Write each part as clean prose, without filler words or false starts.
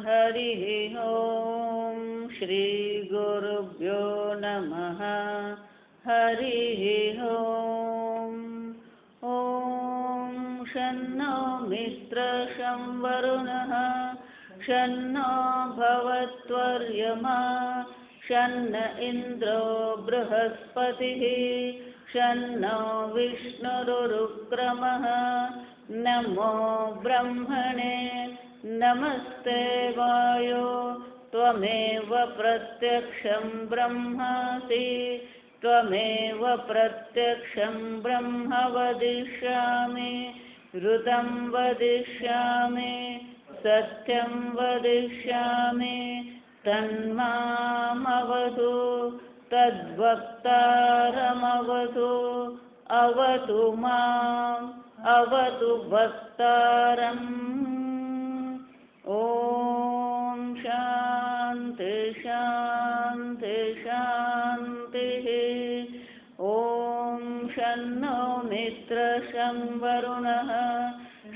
हरिः ॐ श्रीगुरुभ्यो नमः हरिः ॐ शन्नो मित्रशं वरुणः शन्नो भवत्वर्यमा शन्न इन्द्रो बृहस्पतिः शन्नो विष्णुरुक्रमः नमो ब्रह्मणे नमस्ते वायो त्वमेव प्रत्यक्षं ब्रह्मासि त्वमेव प्रत्यक्षं ब्रह्म वदिष्यामि ऋतं वदिष्यामि सत्यं वदिष्यामि तन्मामवतु तद्वक्तारमवतु अवतु माम् अवतु वक्तारम् ॐ शान्ति शान्ति शान्तिः ॐ शन्नो मित्रशं वरुणः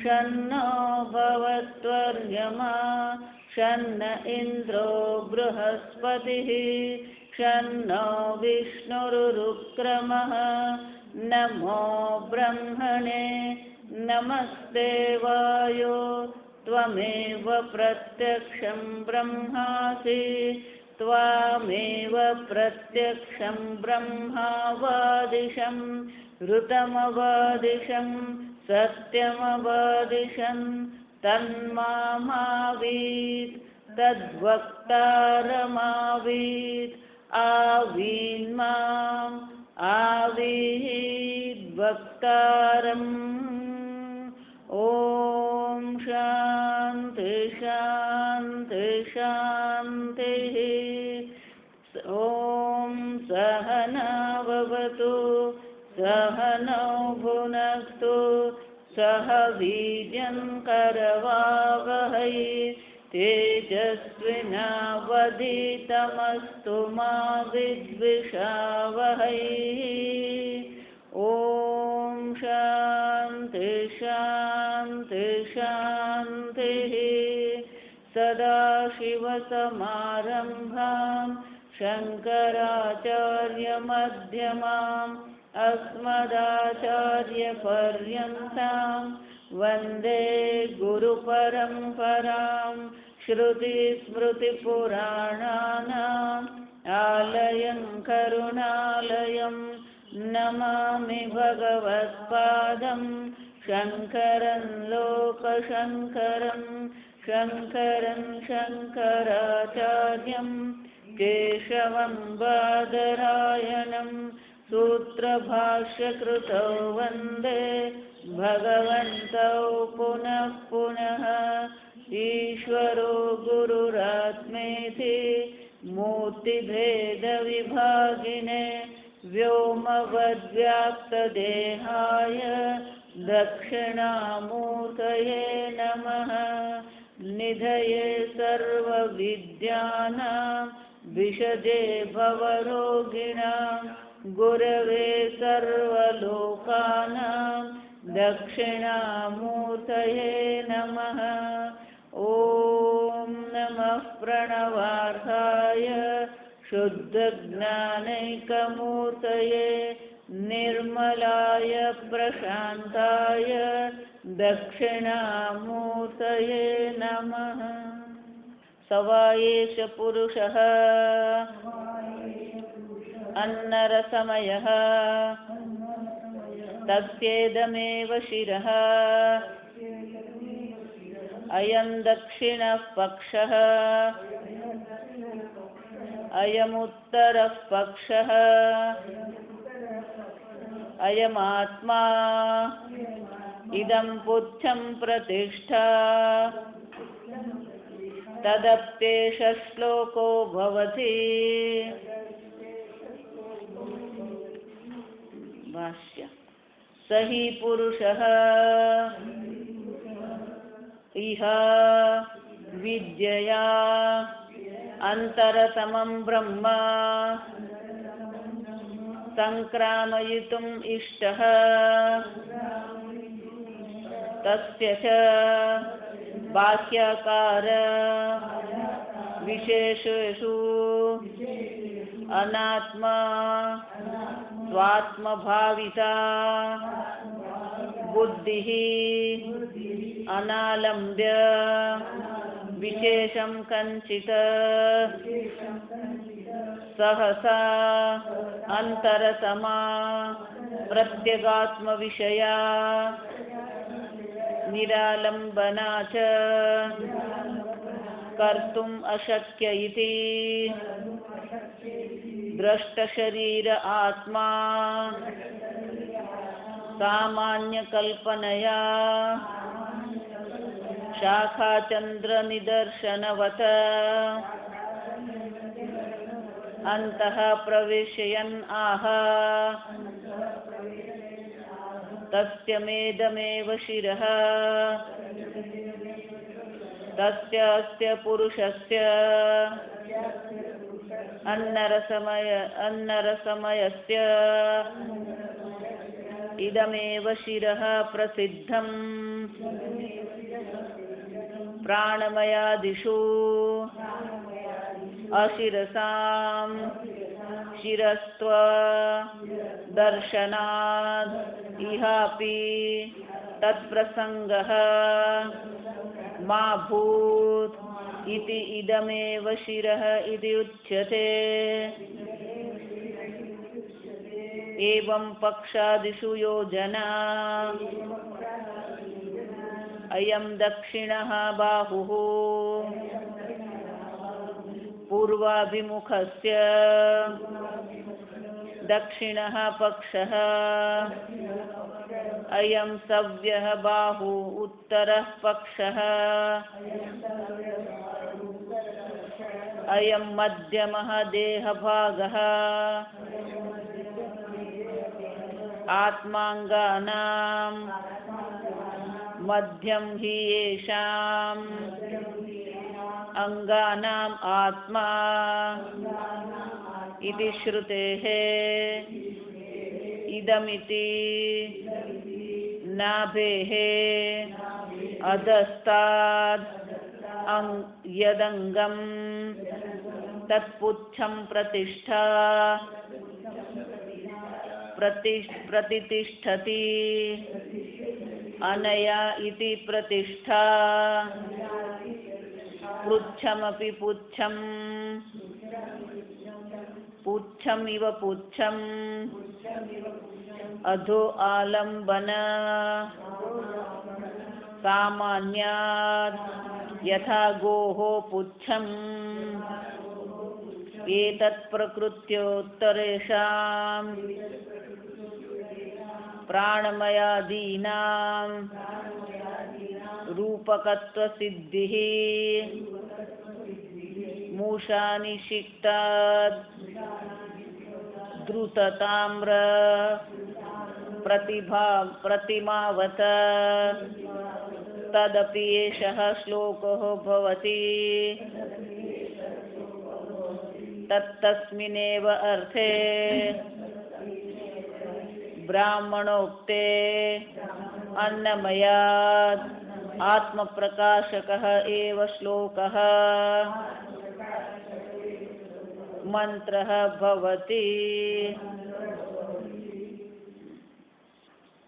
शन्नो भवत्वर्यमा शन्न इन्द्रो बृहस्पतिः शन्नो विष्णुरुक्रमः नमो ब्रह्मणे नमस्ते वायो त्वमेव प्रत्यक्षं ब्रह्मासि त्वामेव प्रत्यक्षं ब्रह्मावादिशं ऋतमवादिशं सत्यमवादिशं तन्मामावीत् तद्वक्तारमावीत् आवीन्माम् आवीद्वक्तारम् ॐ शान्ति शान्ति शान्तिः ॐ सहनाववतु सहनौ भुनक्तु सह वीर्यं करवावहै तेजस्विनावधीतमस्तु मा विद्विषावहै ॐ शान्ति शान्ति शान्तिः सदाशिवसमारम्भां शङ्कराचार्यमध्यमाम् अस्मदाचार्यपर्यन्तां वन्दे गुरुपरम्परां श्रुतिस्मृतिपुराणानाम् आलयं करुणालयं नमामि भगवत्पादं शङ्करं लोकशङ्करं शङ्करं शङ्कराचार्यं केशवं बादरायणं सूत्रभाष्यकृतौ वन्दे भगवन्तौ पुनः पुनः ईश्वरो गुरुरात्मेति मूर्तिभेदविभागिने व्योमवद्व्याप्तदेहाय दक्षिणामूर्तये नमः निधये सर्वविद्यानां विशजे भवरोगिणां गुरवे सर्वलोकानां दक्षिणामूर्तये नमः ॐ नमः प्रणवार्थाय शुद्धज्ञानैकमूर्तये निर्मलाय प्रशान्ताय दक्षिणामूर्तये नमः सवायेष पुरुषः अन्नरसमयः तस्येदमेव शिरः अयं दक्षिणः पक्षः अयमुत्तरः पक्षः अयमात्मा इदं पुच्छं प्रतिष्ठा तदप्येष श्लोको भवति भाष्य स हि पुरुषः इह विद्यया अन्तरतमं ब्रह्म संक्रामयितुम् इष्टः तस्य च बाह्याकार विशेषेषु अनात्मा स्वात्मभाविता बुद्धिः अनालम्ब्य विशेषं कञ्चित् सहसा अंतरतमा प्रत्यगात्मविषया निरालम्बना च कर्तुम् अशक्य इति दृष्टशरीर आत्मा सामान्यकल्पनया शाखाचन्द्रनिदर्शनवत् अन्तः प्रविशयन् आह तस्यमेदमेव शिरः तस्य पुरुषस्य अन्नरसमयस्य इदमेव शिरः प्रसिद्धम् प्राणमयादिषु अशिरसां शिरस्त्व दर्शनात् इहापि तत्प्रसंगः मा भूत् इति इदमेव शिरः इति उच्यते। एवं पक्षादिषु योजना अयं दक्षिणः बाहुः पूर्वाभिमुखस्य दक्षिणः पक्षः अयं सव्यः बाहु उत्तरः पक्षः अयं मध्यमः देहभागः आत्मांगानां मध्यम हि येषाम् अंगानाम् आत्मा इति श्रुतेः इदमिति नाभेः अधस्ताद् यदंगं तत्पुच्छं प्रतिष्ठा प्रतिष्ठति अनया इति प्रतिष्ठा पुच्छमपि पुच्छं पुच्छमिव पुच्छम् अधो आलम्बन सामान्यात् यथा गोः पुच्छम् एतत् प्रकृत्योत्तरेषां प्राणमयादीनां रूपकत्वसिद्धिः मूषानिषिक्ताद् द्रुतताम्र प्रतिमावत तदपि एषः श्लोकः भवति। तत्तस्मिन्नेव अर्थे ब्राह्मणोक्ते अन्नमयात् आत्मप्रकाशकः एव श्लोकः मंत्रः भवति।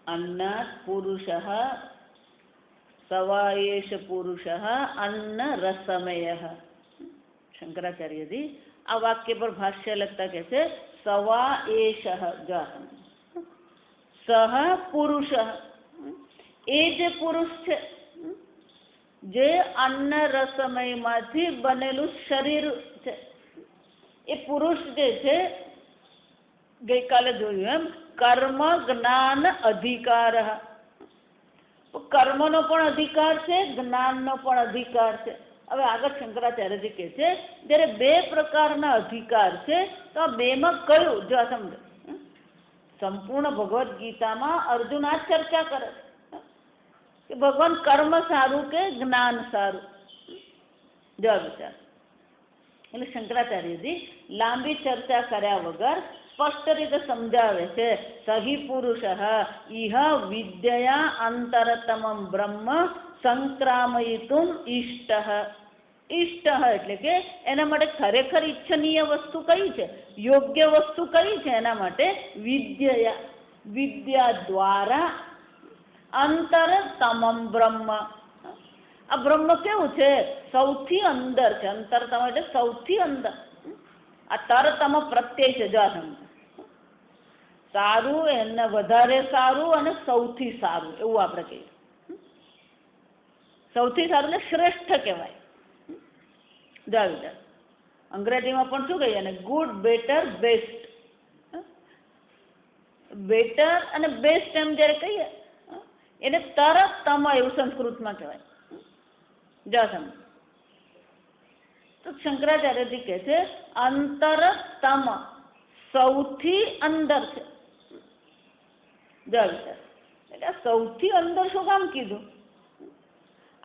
अन्नात् पुरुषः सवा एष पुरुषः अन्न रसमयः। शंकराचार्य जी आ वाक्य पर भाष्य लगता कैसे सवा एषः सह पुरुषः એ જે પુરુષ છે જે અન્ન રસમયમાંથી બનેલું શરીર છે એ પુરુષ જે છે ગઈકાલે જોયું એમ કર્મ જ્ઞાન અધિકાર કર્મનો પણ અધિકાર છે જ્ઞાનનો પણ અધિકાર છે। હવે આગળ શંકરાચાર્યજી કહે છે જ્યારે બે પ્રકારના અધિકાર છે તો આ બેમાં કયું જો આ સમજો સંપૂર્ણ ભગવદ્ ગીતામાં અર્જુન આ ચર્ચા કરે કે ભગવાન કર્મ સારું કે જ્ઞાન સારું જો વિચાર એટલે શંકરાચાર્યજી લાંબી ચર્ચા કર્યા વગર સ્પષ્ટ રીતે સમજાવે છે સહી પુરુષ ઇહ વિદ્યયા અંતરતમમ બ્રહ્મ સંક્રામયિતુમ ઇષ્ટઃ. ઇષ્ટ એટલે કે એના માટે ખરેખર ઈચ્છનીય વસ્તુ કઈ છે, યોગ્ય વસ્તુ કઈ છે, એના માટે વિદ્યા દ્વારા અંતરતમમ બ્રહ્મ. આ બ્રહ્મ કેવું છે, સૌથી અંદર છે. અંતરતમ એટલે સૌથી અંદર. આ તરતમ પ્રત્યય છે. જો સારું, એને વધારે સારું અને સૌથી સારું એવું આપણે કહીએ. સૌથી સારું ને શ્રેષ્ઠ કહેવાય. અંગ્રેજીમાં પણ શું કહીએ ને, ગુડ, બેટર, બેસ્ટ. બેટર અને બેસ્ટ એમ જયારે કહીએ એને તરતમ એવું સંસ્કૃતમાં કહેવાય. તો શંકરાચાર્યજી કહે છે અંતરતમ સૌથી અંદર છે. એટલે સૌથી અંદર શું કામ કીધું?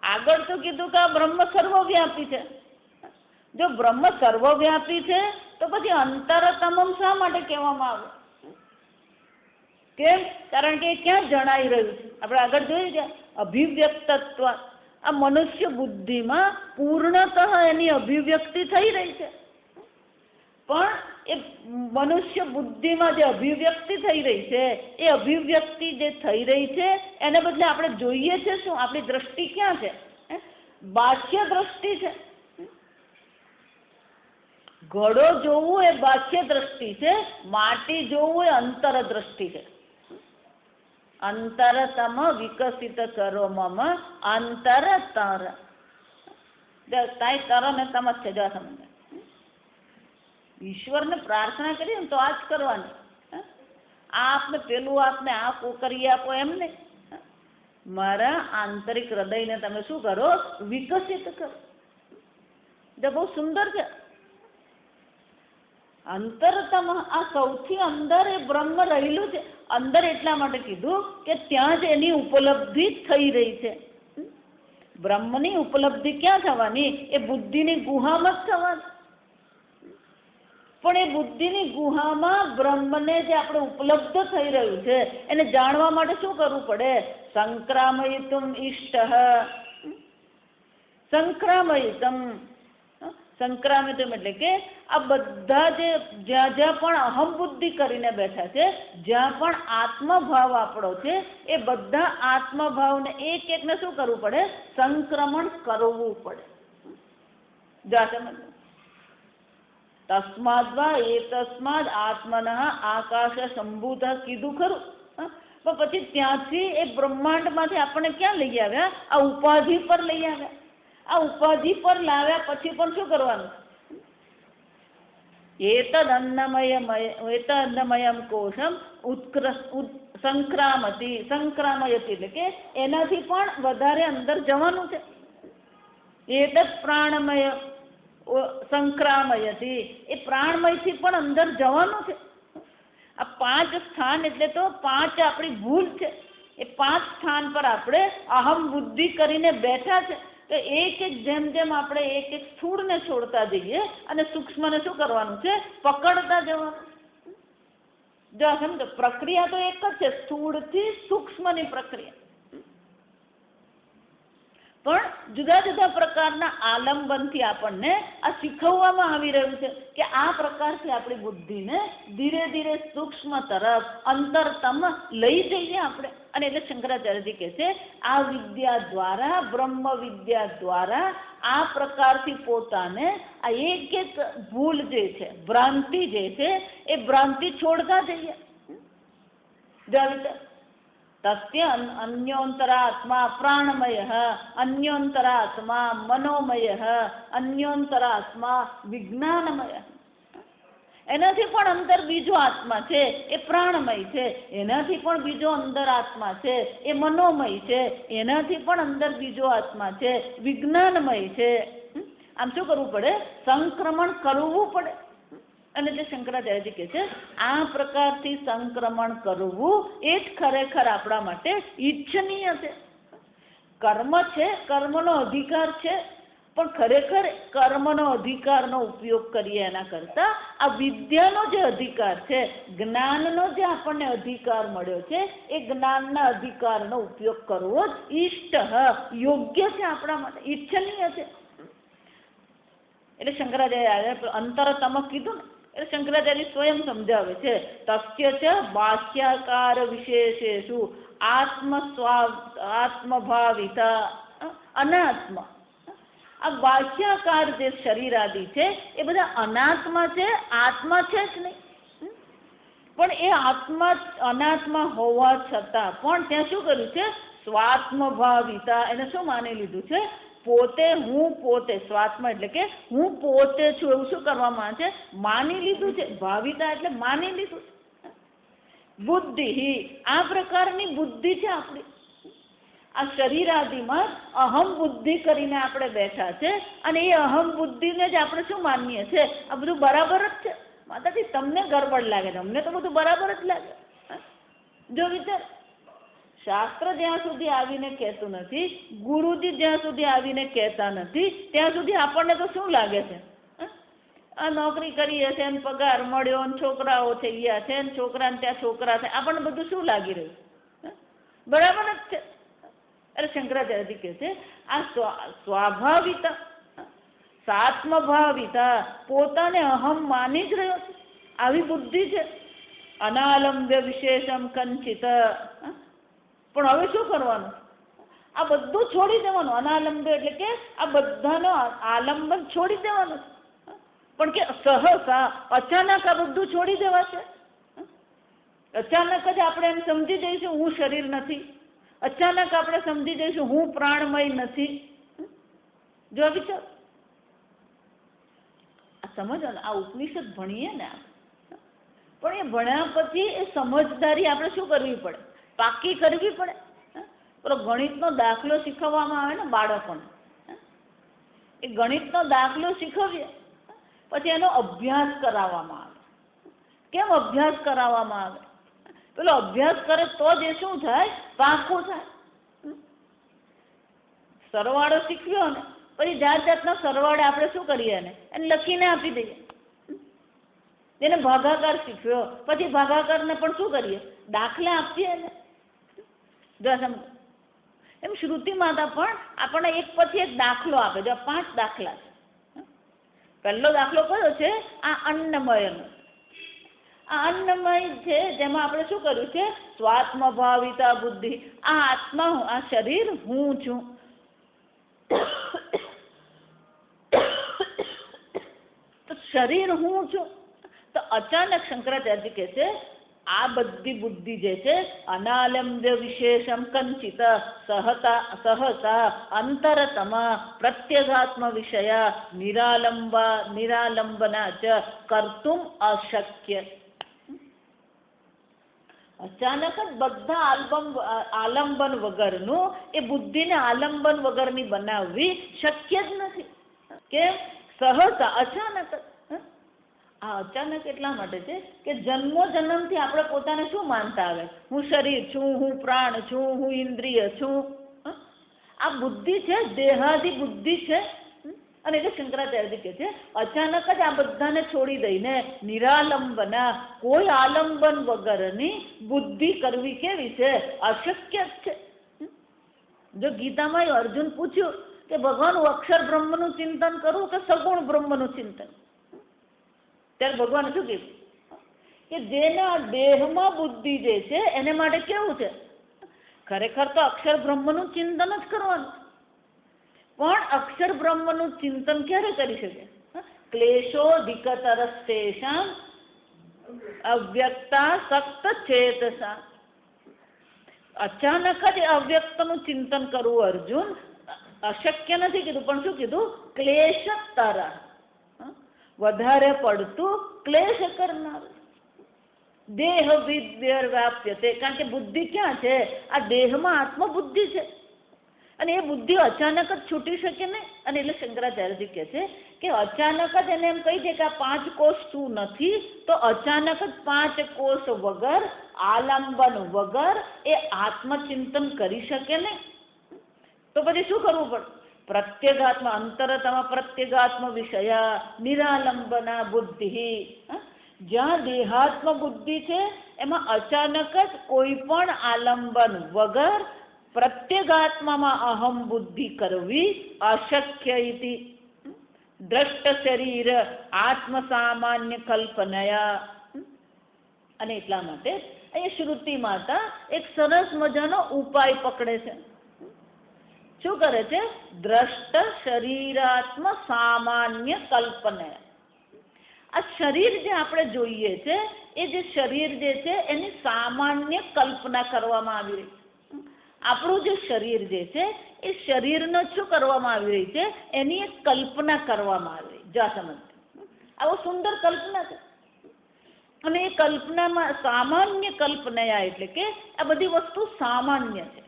આગળ તો કીધું કે આ બ્રહ્મ સર્વવ્યાપી છે. જો બ્રહ્મ સર્વવ્યાપી છે તો પછી અંતરતમમ શા માટે કહેવામાં આવે? કેમ? કારણ કે ક્યાં જણાઈ રહ્યું છે? આપણે આગળ જોઈ ગયા અભિવ્યક્તત્વ. આ મનુષ્ય બુદ્ધિમાં પૂર્ણતઃ એની અભિવ્યક્તિ થઈ રહી છે. પણ એ મનુષ્ય બુદ્ધિમાં જે અભિવ્યક્તિ થઈ રહી છે, એ અભિવ્યક્તિ જે થઈ રહી છે એને બદલે આપણે જોઈએ છે શું? આપણી દ્રષ્ટિ ક્યાં છે? બાહ્ય દ્રષ્ટિ છે. ઘડો જોવું એ બાહ્ય દ્રષ્ટિ છે, માટી જોવું એ અંતર દ્રષ્ટિ છે. અંતરતમ વિકસિત સર્વમમ અંતરતર. તાઈ તર ને તમ જ છે. જો સમજ, ઈશ્વરને પ્રાર્થના કરીએ ને તો આ જ કરવાની. આ આપને પેલું આપને આ કરી આપો એમ નહીં. મારા આંતરિક હૃદયને તમે શું કરો? વિકસિત કરો. બહુ સુંદર છે. અંતરતમ આ સૌથી અંદર એ બ્રહ્મ રહેલું છે. અંદર એટલા માટે કીધું કે ત્યાં જ એની ઉપલબ્ધિ થઈ રહી છે. બ્રહ્મની ઉપલબ્ધિ ક્યાં થવાની? એ બુદ્ધિની ગુહામાં જ થવાની. પણ એ બુદ્ધિની ગુહામાં બ્રહ્મને જે આપણે ઉપલબ્ધ થઈ રહ્યું છે એને જાણવા માટે શું કરવું પડે? સંક્રામયિતુમ ઇષ્ટઃ. સંક્રામયિતમ. સંક્રામિતમ એટલે કે આ બધા જે જ્યાં જ્યાં પણ અહમ બુદ્ધિ કરીને બેઠા છે, જ્યાં પણ આત્મભાવ આપણો છે, એ બધા આત્મભાવને એક એકને શું કરવું પડે? સંક્રમણ કરવું પડે. તસ્માદ્વા એતસ્માદ આત્મનઃ આકાશ સંભૂત કીધું ખરું. પણ પછી ત્યાંથી એ બ્રહ્માંડમાંથી આપણને ક્યાં લઈ આવ્યા? આ ઉપાધિ પર લઈ આવ્યા. આ ઉપાધિ પર લાવ્યા પછી પણ શું કરવાનું? એતદ અન્નમયમ કોશમ સંક્રામયતિ. સંક્રામયતિ એટલે કે એનાથી પણ વધારે અંદર જવાનું છે. એતદ પ્રાણમય સંક્રામયતિ. એ પ્રાણમયથી પણ અંદર જવાનું છે. આ 5 સ્થાન એટલે તો 5 આપણી ભૂલ છે. એ 5 સ્થાન પર આપણે અહમ બુદ્ધિ કરીને બેઠા છે. તો એક એક જેમ જેમ આપણે એક એક સ્થૂળને છોડતા જઈએ અને સૂક્ષ્મને શું કરવાનું છે? પકડતા જવાનું. જો સમજો, પ્રક્રિયા તો એક જ છે, સ્થૂળથી સૂક્ષ્મની પ્રક્રિયા. પણ જુદા જુદા પ્રકારના આલંબનથી આપણને આ શીખવવામાં આવી રહ્યું છે કે આ પ્રકારથી આપણી બુદ્ધિને ધીરે ધીરે સૂક્ષ્મ તરફ અંતરતમ લઈ જઈએ આપણે. અને એટલે શંકરાચાર્યજી કહે છે આ વિદ્યા દ્વારા, બ્રહ્મ વિદ્યા દ્વારા આ પ્રકારથી પોતાને આ એક એક ભૂલ જે છે, ભ્રાંતિ જે છે, એ ભ્રાંતિ છોડતા જઈએ. તસ્ય અન્યોંતરાત્મા પ્રાણમય, અન્યોંતરાત્મા મનોમય, અન્યોંતરાત્મા વિજ્ઞાનમય. એનાથી પણ અંદર બીજો આત્મા છે, એ પ્રાણમય છે. એનાથી પણ બીજો અંદર આત્મા છે, એ મનોમય છે. એનાથી પણ અંદર બીજો આત્મા છે, વિજ્ઞાનમય છે. આમ શું કરવું પડે? સંક્રમણ કરવું પડે. અને જે શંકરાચાર્યજી કહે છે આ પ્રકારથી સંક્રમણ કરવું એ જ ખરેખર આપણા માટે ઈચ્છનીય છે. કર્મ છે, કર્મનો અધિકાર છે, પણ ખરેખર કર્મનો અધિકારનો ઉપયોગ કરીએ એના કરતા આ વિદ્યાનો જે અધિકાર છે, જ્ઞાનનો જે આપણને અધિકાર મળ્યો છે, એ જ્ઞાનના અધિકારનો ઉપયોગ કરવો જ ઈષ્ટ યોગ્ય છે, આપણા માટે ઈચ્છનીય છે. એટલે શંકરાચાર્ય અંતરતમ કીધું ને, એટલે શંકરાચાર્ય સ્વયં સમજાવે છે, તસ્ય ચ બાહ્યાકાર વિશેષેષુ આત્મભાવિતા અનાત્મ. આ બાહ્યાકાર જે શરીર આદિ છે એ બધા અનાત્મા છે, આત્મા છે જ નહીં. પણ એ આત્મા અનાત્મા હોવા છતાં પણ ત્યાં શું કર્યું છે? સ્વાત્મભાવિતા. એને શું માની લીધું છે? પોતે, હું પોતે. સ્વાત્મ એટલે કે હું પોતે છું એવું શું કરવામાં છે? માની લીધું છે. ભાવિતા એટલે માની લીધું છે. બુદ્ધિ, આ પ્રકારની બુદ્ધિ છે આપણી. આ શરીર આદિમાં અહમ બુદ્ધિ કરીને આપણે બેઠા છે અને એ અહમ બુદ્ધિને જ આપણે શું માનીએ છીએ? આ બધું બરાબર જ છે. માતાજી તમને ગરબડ લાગે છે, અમને તો બધું બરાબર જ લાગે. જો વિચાર, શાસ્ત્ર જ્યાં સુધી આવીને કહેતું નથી, ગુરુજી જ્યાં સુધી આવીને કહેતા નથી, ત્યાં સુધી આપણને તો શું લાગે છે? આ નોકરી કરીએ છે ને પગાર મળ્યો ને છોકરાઓ થઈ ગયા છે ને છોકરાને ત્યાં છોકરા છે, આપણને બધું શું લાગી રહ્યું? બરાબર જ છે. અરે શંકરાચાર્યજી કહે છે આ સ્વાભાવિતા, સાત્મભાવિતા, પોતાને અહમ માની જ રહ્યો છે, આવી બુદ્ધિ છે. અનાલંબ્ય વિશેષમ કંચિત. પણ હવે શું કરવાનું? આ બધું છોડી દેવાનું. અનાલંબ્ય એટલે કે આ બધાનો આલંબન છોડી દેવાનું. પણ કે સહસા, અચાનક આ બધું છોડી દેવાશે. અચાનક જ આપણે એમ સમજી જઈશું હું શરીર નથી. અચાનક આપણે સમજી જઈશું હું પ્રાણમય નથી. જો વિચાર, આ સમજો ને, આ ઉપનિષદ ભણીએ ને પણ એ ભણ્યા પછી એ સમજદારી આપણે શું કરવી પડે? પાકી કરવી પડે. પેલો ગણિતનો દાખલો શીખવવામાં આવે ને બાળકોને, એ ગણિતનો દાખલો શીખવીએ પછી એનો અભ્યાસ કરાવવામાં આવે. કેમ અભ્યાસ કરાવવામાં આવે? પેલો અભ્યાસ કરે તો જ એ શું થાય? પાકું થાય. સરવાળો શીખવ્યો ને પછી જાત જાતના સરવાળે આપણે શું કરીએ? એને લખીને આપી દઈએ. એને ભાગાકાર શીખ્યો પછી ભાગાકારને પણ શું કરીએ? દાખલા આપીએ ને. જો એમ શ્રુતિ માતા પણ આપણને એક પછી એક દાખલો આપે. જો 5 દાખલા છે. પહેલો દાખલો કયો છે? આ અન્નમયનો. આ અન્નમય છે જેમાં આપણે શું કર્યું છે? સ્વાત્મભાવિતા બુદ્ધિ. આ આત્મા, આ શરીર હું છું. તો શરીર હું છું. તો અચાનક શંકરાચાર્ય કહે છે આ બધી બુદ્ધિ જે છે અનાલંબ્ય વિશેષમ કંચિત સહસા અંતરતમ પ્રત્યગાત્મ વિષય નિરાલંબના ચ કર્તુમ અશક્ય. અચાનક જ બધા આલંબન વગરનું એ બુદ્ધિને આલંબન વગરની બનાવવી શક્ય જ નથી. કેમ? સહસા, અચાનક. આ અચાનક એટલા માટે છે કે જન્મો જન્મથી આપણે પોતાને શું માનતા આવે? હું શરીર છું, હું પ્રાણ છું, હું ઇન્દ્રિય છું. આ બુદ્ધિ છે, દેહાદી બુદ્ધિ છે. અને એટલે શંકરાચાર્યજી કહે છે અચાનક જ આ બધાને છોડી દઈને નિરાલંબના, કોઈ આલંબન વગરની બુદ્ધિ કરવી કેવી છે? અશક્ય જ છે. જો ગીતામાં અર્જુન પૂછ્યું કે ભગવાન હું અક્ષર બ્રહ્મનું ચિંતન કરું કે સગુણ બ્રહ્મનું ચિંતન? ત્યારે ભગવાન શું કીધું? કે જેના દેહમાં બુદ્ધિ જે છે એને માટે કેવું છે? ખરેખર તો અક્ષર બ્રહ્મનું ચિંતન જ કરવાનું. પણ અક્ષર બ્રહ્મનું ચિંતન ક્યારે કરી શકે? ક્લેશોધિકતરસ્તેષાં અવ્યક્તા સક્ત ચેતસા. અચાનક જ અવ્યક્તનું ચિંતન કરવું અર્જુન અશક્ય નથી કીધું, પણ શું કીધું? ક્લેશતર, વધારે પડતું ક્લેશ કરનાર. દેહ વિવ્યર્વ્યાપ્યતે. કારણ કે બુદ્ધિ ક્યાં છે? આ દેહમાં આત્મબુદ્ધિ છે અને એ બુદ્ધિ અચાનક જ છૂટી શકે ને. અને એટલે શંકરાચાર્યજી કહે છે કે અચાનક જ એને એમ કહી દે કે આ 5 કોષ તું નથી, તો અચાનક જ 5 કોષ વગર, આલંબન વગર એ આત્મચિંતન કરી શકે ને. તો પછી શું કરવું પડે? પ્રત્યેગાત્મ અંતરતમ પ્રત્યેગાત્મ વિષયા નિરાલંબના બુદ્ધિ. જ્યાં દેહાત્મ બુદ્ધિ છે એમાં અચાનક જ કોઈ પણ આલંબન વગર પ્રત્યેગાત્મામાં અહમ બુદ્ધિ કરવી અશક્ય ઇતિ દ્રષ્ટ શરીર આત્મ સામાન્ય કલ્પનયા. અને એટલા માટે અહીંયા શ્રુતિ માતા એક સરસ મજાનો ઉપાય પકડે છે. શું કરે છે? દ્રષ્ટ શરીરાત્મ સામાન્ય કલ્પનયા. આ શરીર જે આપણે જોઈએ છે એ જે શરીર જે છે એની સામાન્ય કલ્પના કરવામાં આવી રહી છે. આપણું જે શરીર જે છે એ શરીરનો શું કરવામાં આવી રહી છે? એની એક કલ્પના કરવામાં આવી રહી. જા સમજ, આવો સુંદર કલ્પના છે. અને એ કલ્પનામાં સામાન્ય કલ્પનયા એટલે કે આ બધી વસ્તુ સામાન્ય છે.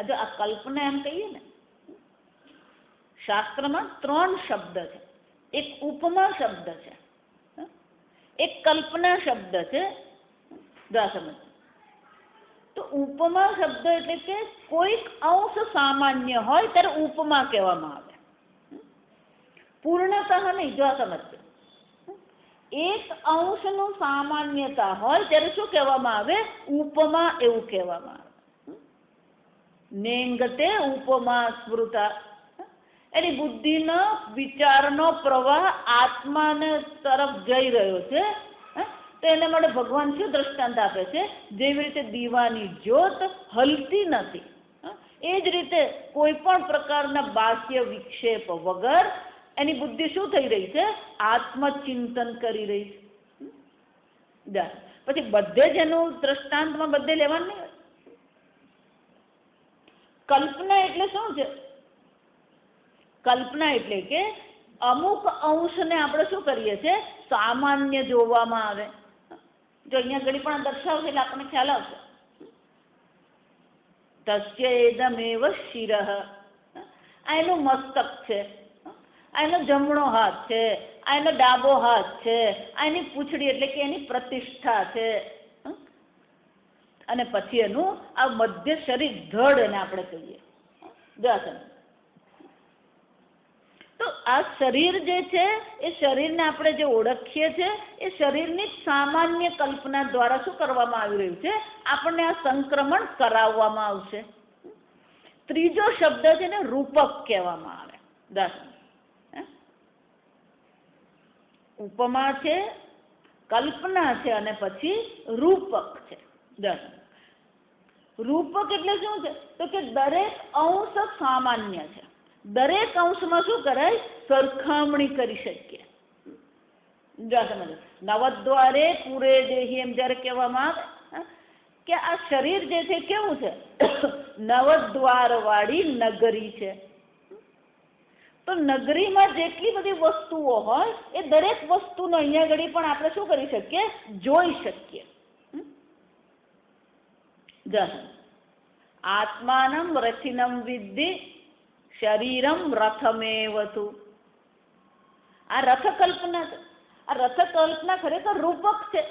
જો આ કલ્પના એમ કહીએ ને, શાસ્ત્રમાં 3 શબ્દ છે. એક ઉપમા શબ્દ છે, એક કલ્પના શબ્દ છે. જા સમજ. તો ઉપમા શબ્દ એટલે કે કોઈક અંશ સામાન્ય હોય ત્યારે ઉપમા કહેવામાં આવે. પૂર્ણતઃ નહીં. જો સમજ, એક અંશનું સામાન્યતા હોય ત્યારે શું કહેવામાં આવે? ઉપમા એવું કહેવામાં આવે. નેંગતે ઉપમા સ્મૃતા. એની બુદ્ધિનો વિચારનો પ્રવાહ આત્માને તરફ જઈ રહ્યો છે. તો એના માટે ભગવાન શું દ્રષ્ટાંત આપે છે? જેવી રીતે દીવાની જ્યોત હલતી નથી, એ જ રીતે કોઈ પણ પ્રકારના બાહ્ય વિક્ષેપ વગર એની બુદ્ધિ શું થઈ રહી છે? આત્મચિંતન કરી રહી છે. પછી બધે જ એનું દ્રષ્ટાંતમાં બધે લેવાનું નહીં. કલ્પના એટલે શું છે? કલ્પના એટલે કે અમુક અંશને આપણે શું કરીએ છીએ? સામાન્ય જોવામાં આવે. જો અહીંયા ઘડી પણ દર્શાવશે એટલે આપણને ખ્યાલ આવશે. તસ્ય એદમેવ શિરઃ. આ એનું મસ્તક છે, આ એનો જમણો હાથ છે, આ એનો ડાબો હાથ છે, આ એની પૂંછડી એટલે કે એની પ્રતિષ્ઠા છે. અને પછી એનું આ મધ્ય શરીર ધડ એને આપણે કહીએ. તો આ શરીર જે છે એ શરીરને આપણે જે ઓળખીએ છીએ એ શરીરની સામાન્ય કલ્પના દ્વારા શું કરવામાં આવી રહ્યું છે? આપણને આ સંક્રમણ કરાવવામાં આવશે. ત્રીજો શબ્દ છે ને રૂપક કહેવામાં આવે. ઉપમા છે, કલ્પના છે અને પછી રૂપક છે. રૂપક એટલે શું છે? તો કે દરેક અંશ સામાન્ય છે. દરેક અંશમાં શું કરાય? સરખામણી કરી શકીએ. નવદ્વારે પૂરે દેહી એમ જયારે કહેવામાં આવે કે આ શરીર જે છે કેવું છે? નવદ્વાર વાળી નગરી છે. તો નગરીમાં જેટલી બધી વસ્તુઓ હોય એ દરેક વસ્તુનો અહીંયા ઘડી પણ આપણે શું કરી શકીએ? જોઈ શકીએ. આત્માનમ રથિનમ વિદ્ધિ શરીરમ રથમેવતુ. આ રથ કલ્પના છે. આ રથ કલ્પના ખરેખર રૂપક છે.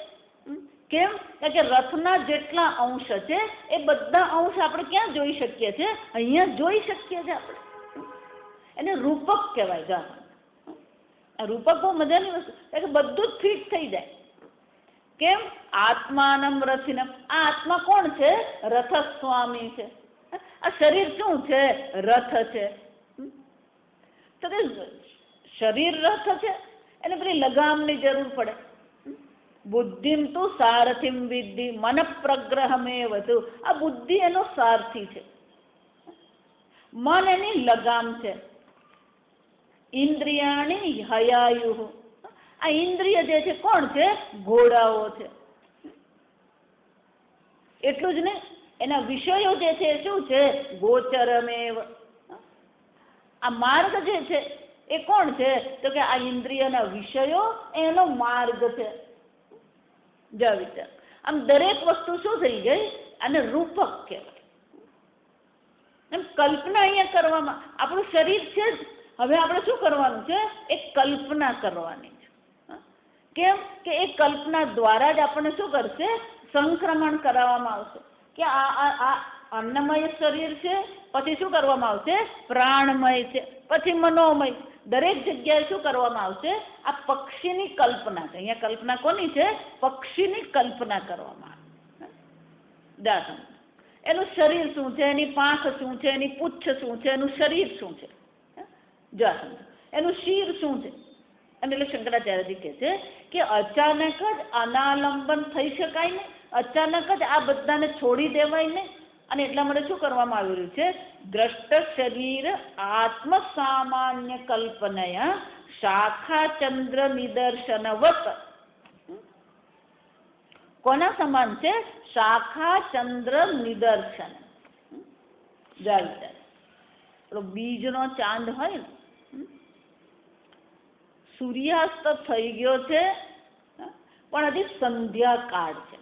કેમ? કે રથના જેટલા અંશ છે એ બધા અંશ આપણે ક્યાં જોઈ શકીએ છીએ? અહીંયા જોઈ શકીએ છીએ આપણે. એને રૂપક કહેવાય. રૂપક બહુ મજાની વસ્તુ કે બધું જ ફિટ થઈ જાય. કેમ? આત્માનમ રથિનમ. આ આત્મા કોણ છે? રથ સ્વામી છે. આ શરીર શું છે? રથ છે. તો કે શરીર રથ છે એને પેલી લગામની જરૂર પડે. બુદ્ધિમ તુ સારથિમ વિદ્ધિ મન પ્રગ્રહમેવતુ. આ બુદ્ધિ એનો સારથી છે, મન એની લગામ છે. ઇન્દ્રિયાણી હયાયુ. આ ઇન્દ્રિય જે છે કોણ છે? ઘોડાઓ છે. એટલું જ નહીં, એના વિષયો જે છે શું છે? ગોચરમેવ. આ માર્ગ જે છે એ કોણ છે? તો કે આ ઇન્દ્રિયના વિષયો એનો માર્ગ છે. વિચાર આમ દરેક વસ્તુ શું થઈ ગઈ? આને રૂપક કહેવાય. એમ કલ્પના અહીંયા કરવામાં આપણું શરીર છે જ. હવે આપણે શું કરવાનું છે? એક કલ્પના કરવાની છે. કેમ? કે એ કલ્પના દ્વારા જ આપણને શું કરશે? સંક્રમણ કરાવવામાં આવશે કે આ અન્નમય શરીર છે, પછી શું કરવામાં આવશે? પ્રાણમય છે, પછી મનોમય. દરેક જગ્યાએ શું કરવામાં આવશે? આ પક્ષીની કલ્પના છે. અહીંયા કલ્પના કોની છે? પક્ષીની કલ્પના કરવામાં આવે. એનું શરીર શું છે, એની પાંખ શું છે, એની પૂંછ શું છે, એનું શરીર શું છે, એનું શિર શું છે. અને એટલે શંકરાચાર્યજી કહે છે કે અચાનક જ અનાલંબન થઈ શકાય ને, અચાનક જ આ બધાને છોડી દેવાય ને. અને એટલા માટે શું કરવામાં આવી રહ્યું છે? દ્રષ્ટ શરીર આત્મ સામાન્ય કલ્પનયા શાખા ચંદ્ર નિદર્શનવત. કોના સમાન છે? શાખા ચંદ્ર નિદર્શન. બીજનો ચાંદ હોય ને, સૂર્યાસ્ત થઈ ગયો છે પણ હજી સંધ્યાકાળ છે.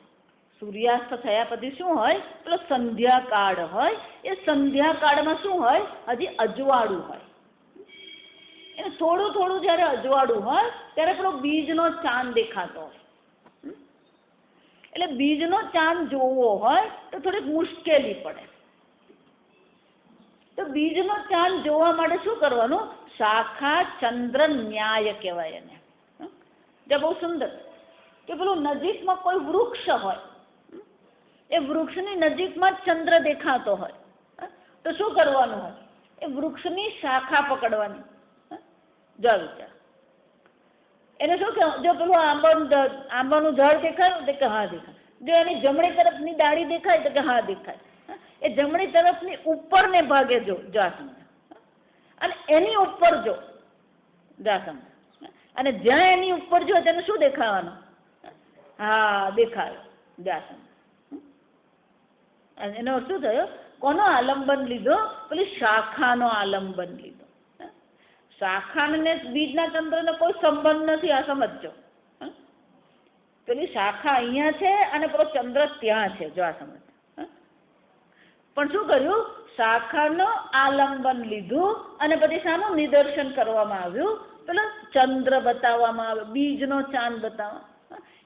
સૂર્યાસ્ત થયા પછી શું હોય? પેલો સંધ્યાકાળ હોય. એ સંધ્યાકાળમાં શું હોય? હજી અજવાળું હોય. એને થોડું થોડું જયારે અજવાળું હોય ત્યારે પેલો બીજનો ચાંદ દેખાતો હોય. એટલે બીજનો ચાંદ જોવો હોય તો થોડીક મુશ્કેલી પડે. તો બીજનો ચાંદ જોવા માટે શું કરવાનું? શાખા ચંદ્ર ન્યાય કહેવાય એને. જે બહુ સુંદર કે પેલું નજીકમાં કોઈ વૃક્ષ હોય, એ વૃક્ષની નજીકમાં જ ચંદ્ર દેખાતો હોય તો શું કરવાનું હોય? એ વૃક્ષની શાખા પકડવાની. જો વિચાર એને શું કહેવાય? જો પેલું આંબાનું ઝાડ દેખાય તો કે હા દેખાય. જો એની જમણી તરફની ડાળી દેખાય તો કે હા દેખાય. એ જમણી તરફની ઉપરને ભાગે જો સમજ, અને એની ઉપર જો સમજ, અને જ્યાં એની ઉપર જો તેને શું દેખાવાનું? હા દેખાય. સમજ. એનો અર્થ શું થયો? કોનો આલંબન લીધો? પેલી શાખાનો આલંબન લીધો. શાખાને બીજના ચંદ્રનો કોઈ સંબંધ નથી, આ સમજજો. પેલી શાખા અહીંયા છે અને પેલો ચંદ્ર ત્યાં છે, જો આ સમજ. પણ શું કર્યું? શાખાનો આલંબન લીધું અને પછી શાનું નિદર્શન કરવામાં આવ્યું? પેલો ચંદ્ર બતાવવામાં આવ્યો, બીજનો ચાંદ બતાવવામાં.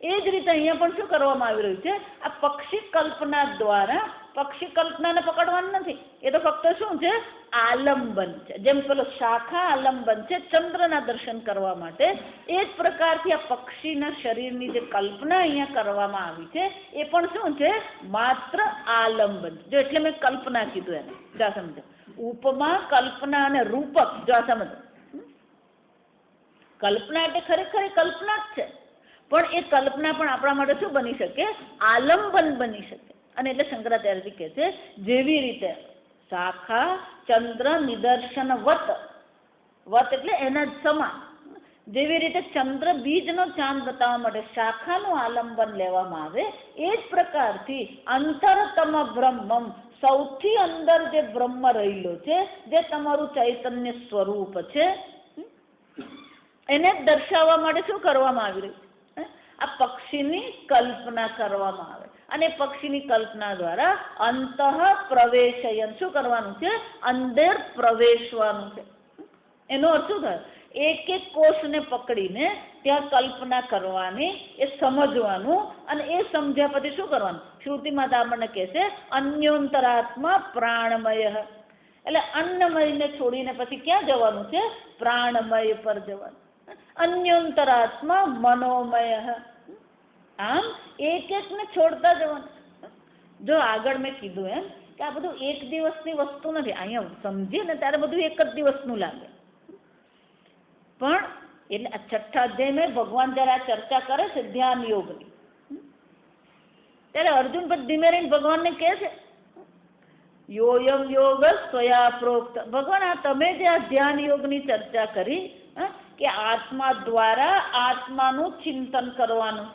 એ જ રીતે અહીંયા પણ શું કરવામાં આવી રહ્યું છે? આ પક્ષી કલ્પના દ્વારા. પક્ષી કલ્પનાને પકડવાનું નથી, એ તો ફક્ત શું છે? આલંબન છે. જેમ પેલો શાખા આલંબન છે ચંદ્રના દર્શન કરવા માટે, એ જ પ્રકારથી આ પક્ષીના શરીરની જે કલ્પના અહીંયા કરવામાં આવી છે એ પણ શું છે? માત્ર આલંબન. જો એટલે મેં કલ્પના કીધું એને. જા સમજો. ઉપમા, કલ્પના અને રૂપક. જો સમજો. કલ્પના એટલે ખરેખર કલ્પના જ છે, પણ એ કલ્પના પણ આપણા માટે શું બની શકે? આલંબન બની શકે. અને એટલે શંકરાચાર્યજી કહે છે જેવી રીતે શાખા ચંદ્ર નિદર્શન વત એટલે એના જ સમાન. જેવી રીતે ચંદ્ર બીજનો ચાંદ બતાવવા માટે શાખાનું આલંબન લેવામાં આવે, એ જ પ્રકારથી અંતરતમ બ્રહ્મમ, સૌથી અંદર જે બ્રહ્મ રહેલો છે, જે તમારું ચૈતન્ય સ્વરૂપ છે, એને દર્શાવવા માટે શું કરવામાં આવી રહ્યું? આ પક્ષીની કલ્પના કરવામાં આવે. અને પક્ષીની કલ્પના દ્વારા અંતઃ પ્રવેશયન શું કરવાનું છે? અંદર પ્રવેશવાનું છે. એનો અર્થ શું થાય? એક એક કોષને પકડીને ત્યાં કલ્પના કરવાની, એ સમજવાનું, અને એ સમજ્યા પછી શું કરવાનું? શ્રુતિમાં આપણને કહે છે અન્યોંતરાત્મા પ્રાણમય. એટલે અન્નમયને છોડીને પછી ક્યાં જવાનું છે? પ્રાણમય પર જવાનું. અન્યોંતરાત્મા મનોમય. આમ એક એકને છોડતા જવાનું. જો આગળ મેં કીધું એમ કે આ બધું એક દિવસની વસ્તુ નથી. અહીંયા સમજીએ ને ત્યારે બધું એક જ દિવસનું લાગે, પણ એટલે આ છઠ્ઠા અધ્યાયમાં ભગવાન જયારે આ ચર્ચા કરે છે ધ્યાન યોગની, ત્યારે અર્જુન પર ધીમે રહીને ભગવાનને કહે છે યોયમ યોગ સ્વયા પ્રોક્ત. ભગવાન, આ તમે જે આ ધ્યાન યોગની ચર્ચા કરી કે આત્મા દ્વારા આત્માનું ચિંતન કરવાનું,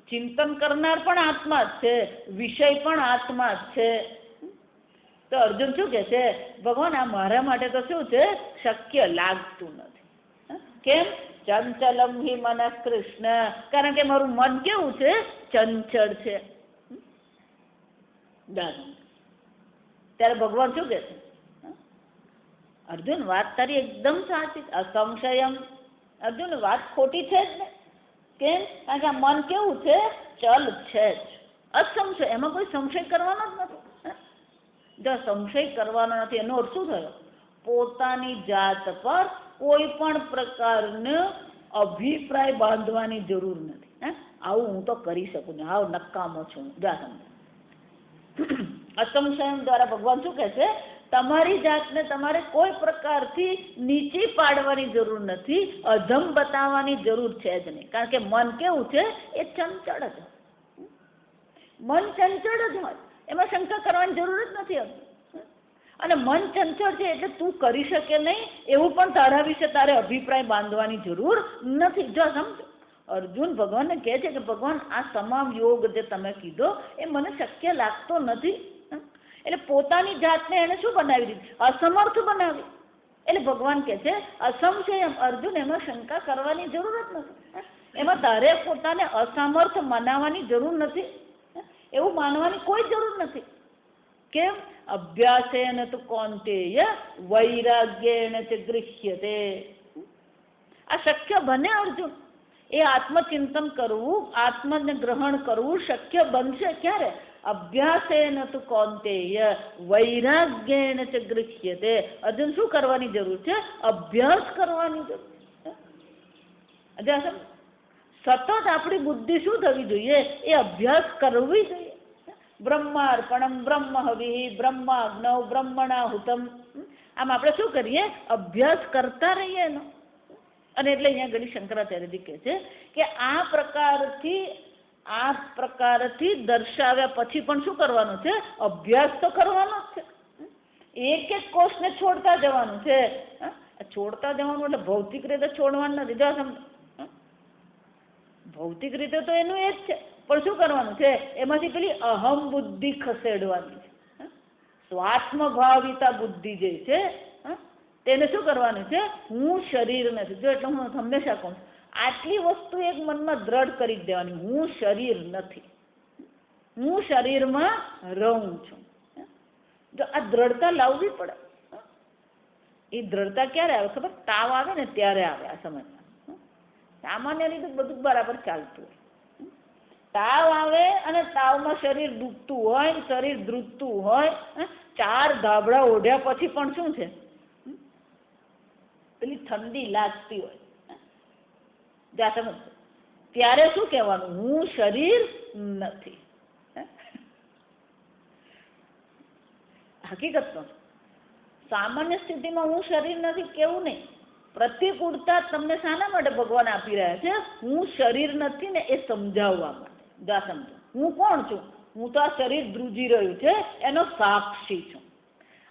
ચિંતન કરનાર પણ આત્મા જ છે, વિષય પણ આત્મા જ છે. તો અર્જુન શું કે છે? ભગવાન, આ મારા માટે તો શું છે? શક્ય લાગતું નથી. કેમ? ચંચલમ હિ મન કૃષ્ણ. કારણ કે મારું મન કેવું છે? ચંચળ છે. ત્યારે ભગવાન શું કે છે? અર્જુન, વાત તારી એકદમ સાચી, અસંશયમ. અર્જુન, વાત ખોટી છે જ ને. કેમ? કારણ કે આ મન કેવું છે? ચલ છે જ. અસંશય, એમાં કોઈ સંશય કરવાનો જ નથી. જો સંશય કરવાનો નથી એનો અર્થ શું થયો? પોતાની જાત પર કોઈ પણ પ્રકારનો અભિપ્રાય બાંધવાની જરૂર નથી. આવું હું તો કરી શકું ને, આવો નકામો છું. જા સમજ. અસંશય દ્વારા ભગવાન શું કહે છે? તમારી જાતને તમારે કોઈ પ્રકારથી નીચી પાડવાની જરૂર નથી, અધમ બતાવવાની જરૂર છે જ નહીં. કારણ કે મન કેવું છે? એ ચંચળ જ હોય. મન ચંચળ જ હોય, એમાં શંકા કરવાની જરૂર જ નથી હોતી. અને મન ચંચળ છે એટલે તું કરી શકે નહીં એવું પણ તારા વિશે તારે અભિપ્રાય બાંધવાની જરૂર નથી. જો સમજો, અર્જુન ભગવાનને કહે છે કે ભગવાન આ તમામ યોગ જે તમે કીધો એ મને શક્ય લાગતો નથી. એટલે પોતાની જાતને એને શું બનાવી દીધી? અસમર્થ બનાવી. એટલે ભગવાન કહે છે અસંશય અર્જુન, એમાં શંકા કરવાની જરૂર જ નથી. એમાં તારે પોતાને અસમર્થ મનાવવાની જરૂર નથી, એવું માનવાની કોઈ જરૂર નથી. કેમ? અભ્યાસેન તુ કૌંતેય વૈરાગ્યેન ચ ગૃહ્યતે. આ શક્ય બને અર્જુન, એ આત્મચિંતન કરવું, આત્મને ગ્રહણ કરવું શક્ય બનશે ક્યારે? અભ્યાસેન તુ કૌંતેય વૈરાગ્યેન ચ ગૃહ્યતે. અર્જુન શું કરવાની જરૂર છે? અભ્યાસ કરવાની જરૂર છે. સતત આપણી બુદ્ધિ શું થવી જોઈએ? એ અભ્યાસ કરવી જોઈએ. બ્રહ્માર્પણમ બ્રહ્મ હવિ બ્રહ્માગ્નૌ બ્રહ્મણાહુતમ. આમ આપણે શું કરીએ? અભ્યાસ કરતા રહીએ એનો. અને એટલે અહીંયા ઘડી શંકરાચાર્યજી કહે છે કે આ પ્રકારથી દર્શાવ્યા પછી પણ શું કરવાનું છે? અભ્યાસ તો કરવાનો જ છે. એક એક કોષને છોડતા જવાનું છે. છોડતા જવાનું એટલે ભૌતિક રીતે છોડવાનું નથી. જો સમજો, ભૌતિક રીતે તો એનું એ જ છે, પણ શું કરવાનું છે? એમાંથી પેલી અહમ બુદ્ધિ ખસેડવાની છે. સ્વાત્મભાવિતા બુદ્ધિ જે છે તેને શું કરવાનું છે? હું શરીર નથી. જો એટલે હું હંમેશા કહું છું, આટલી વસ્તુ એક મનમાં દ્રઢ કરી દેવાની, હું શરીર નથી, હું શરીરમાં રહું છું. જો આ દ્રઢતા લાવવી પડે. એ દ્રઢતા ક્યારે આવે ખબર? તાવ આવે ને ત્યારે આવે. આ સમજમાં. સામાન્ય રીતે બધું બરાબર ચાલતું હોય. તાવ આવે અને તાવમાં શરીર દુખતું હોય, શરીર ધ્રુજતું હોય, 4 ધાબળા ઓઢ્યા પછી પણ શું છે? પેલી ઠંડી લાગતી હોય. જા સમજ. ત્યારે શું કહેવાનું? હું શરીર નથી. હકીકતમાં સામાન્ય સ્થિતિમાં હું શરીર નથી કેવું નહીં. પ્રતિકૂળતા તમને શાના માટે ભગવાન આપી રહ્યા છે? હું શરીર નથી ને એ સમજાવવા માટે. જા સમજો, હું કોણ છું? હું તો આ શરીર ધ્રુજી રહ્યું છે એનો સાક્ષી છું.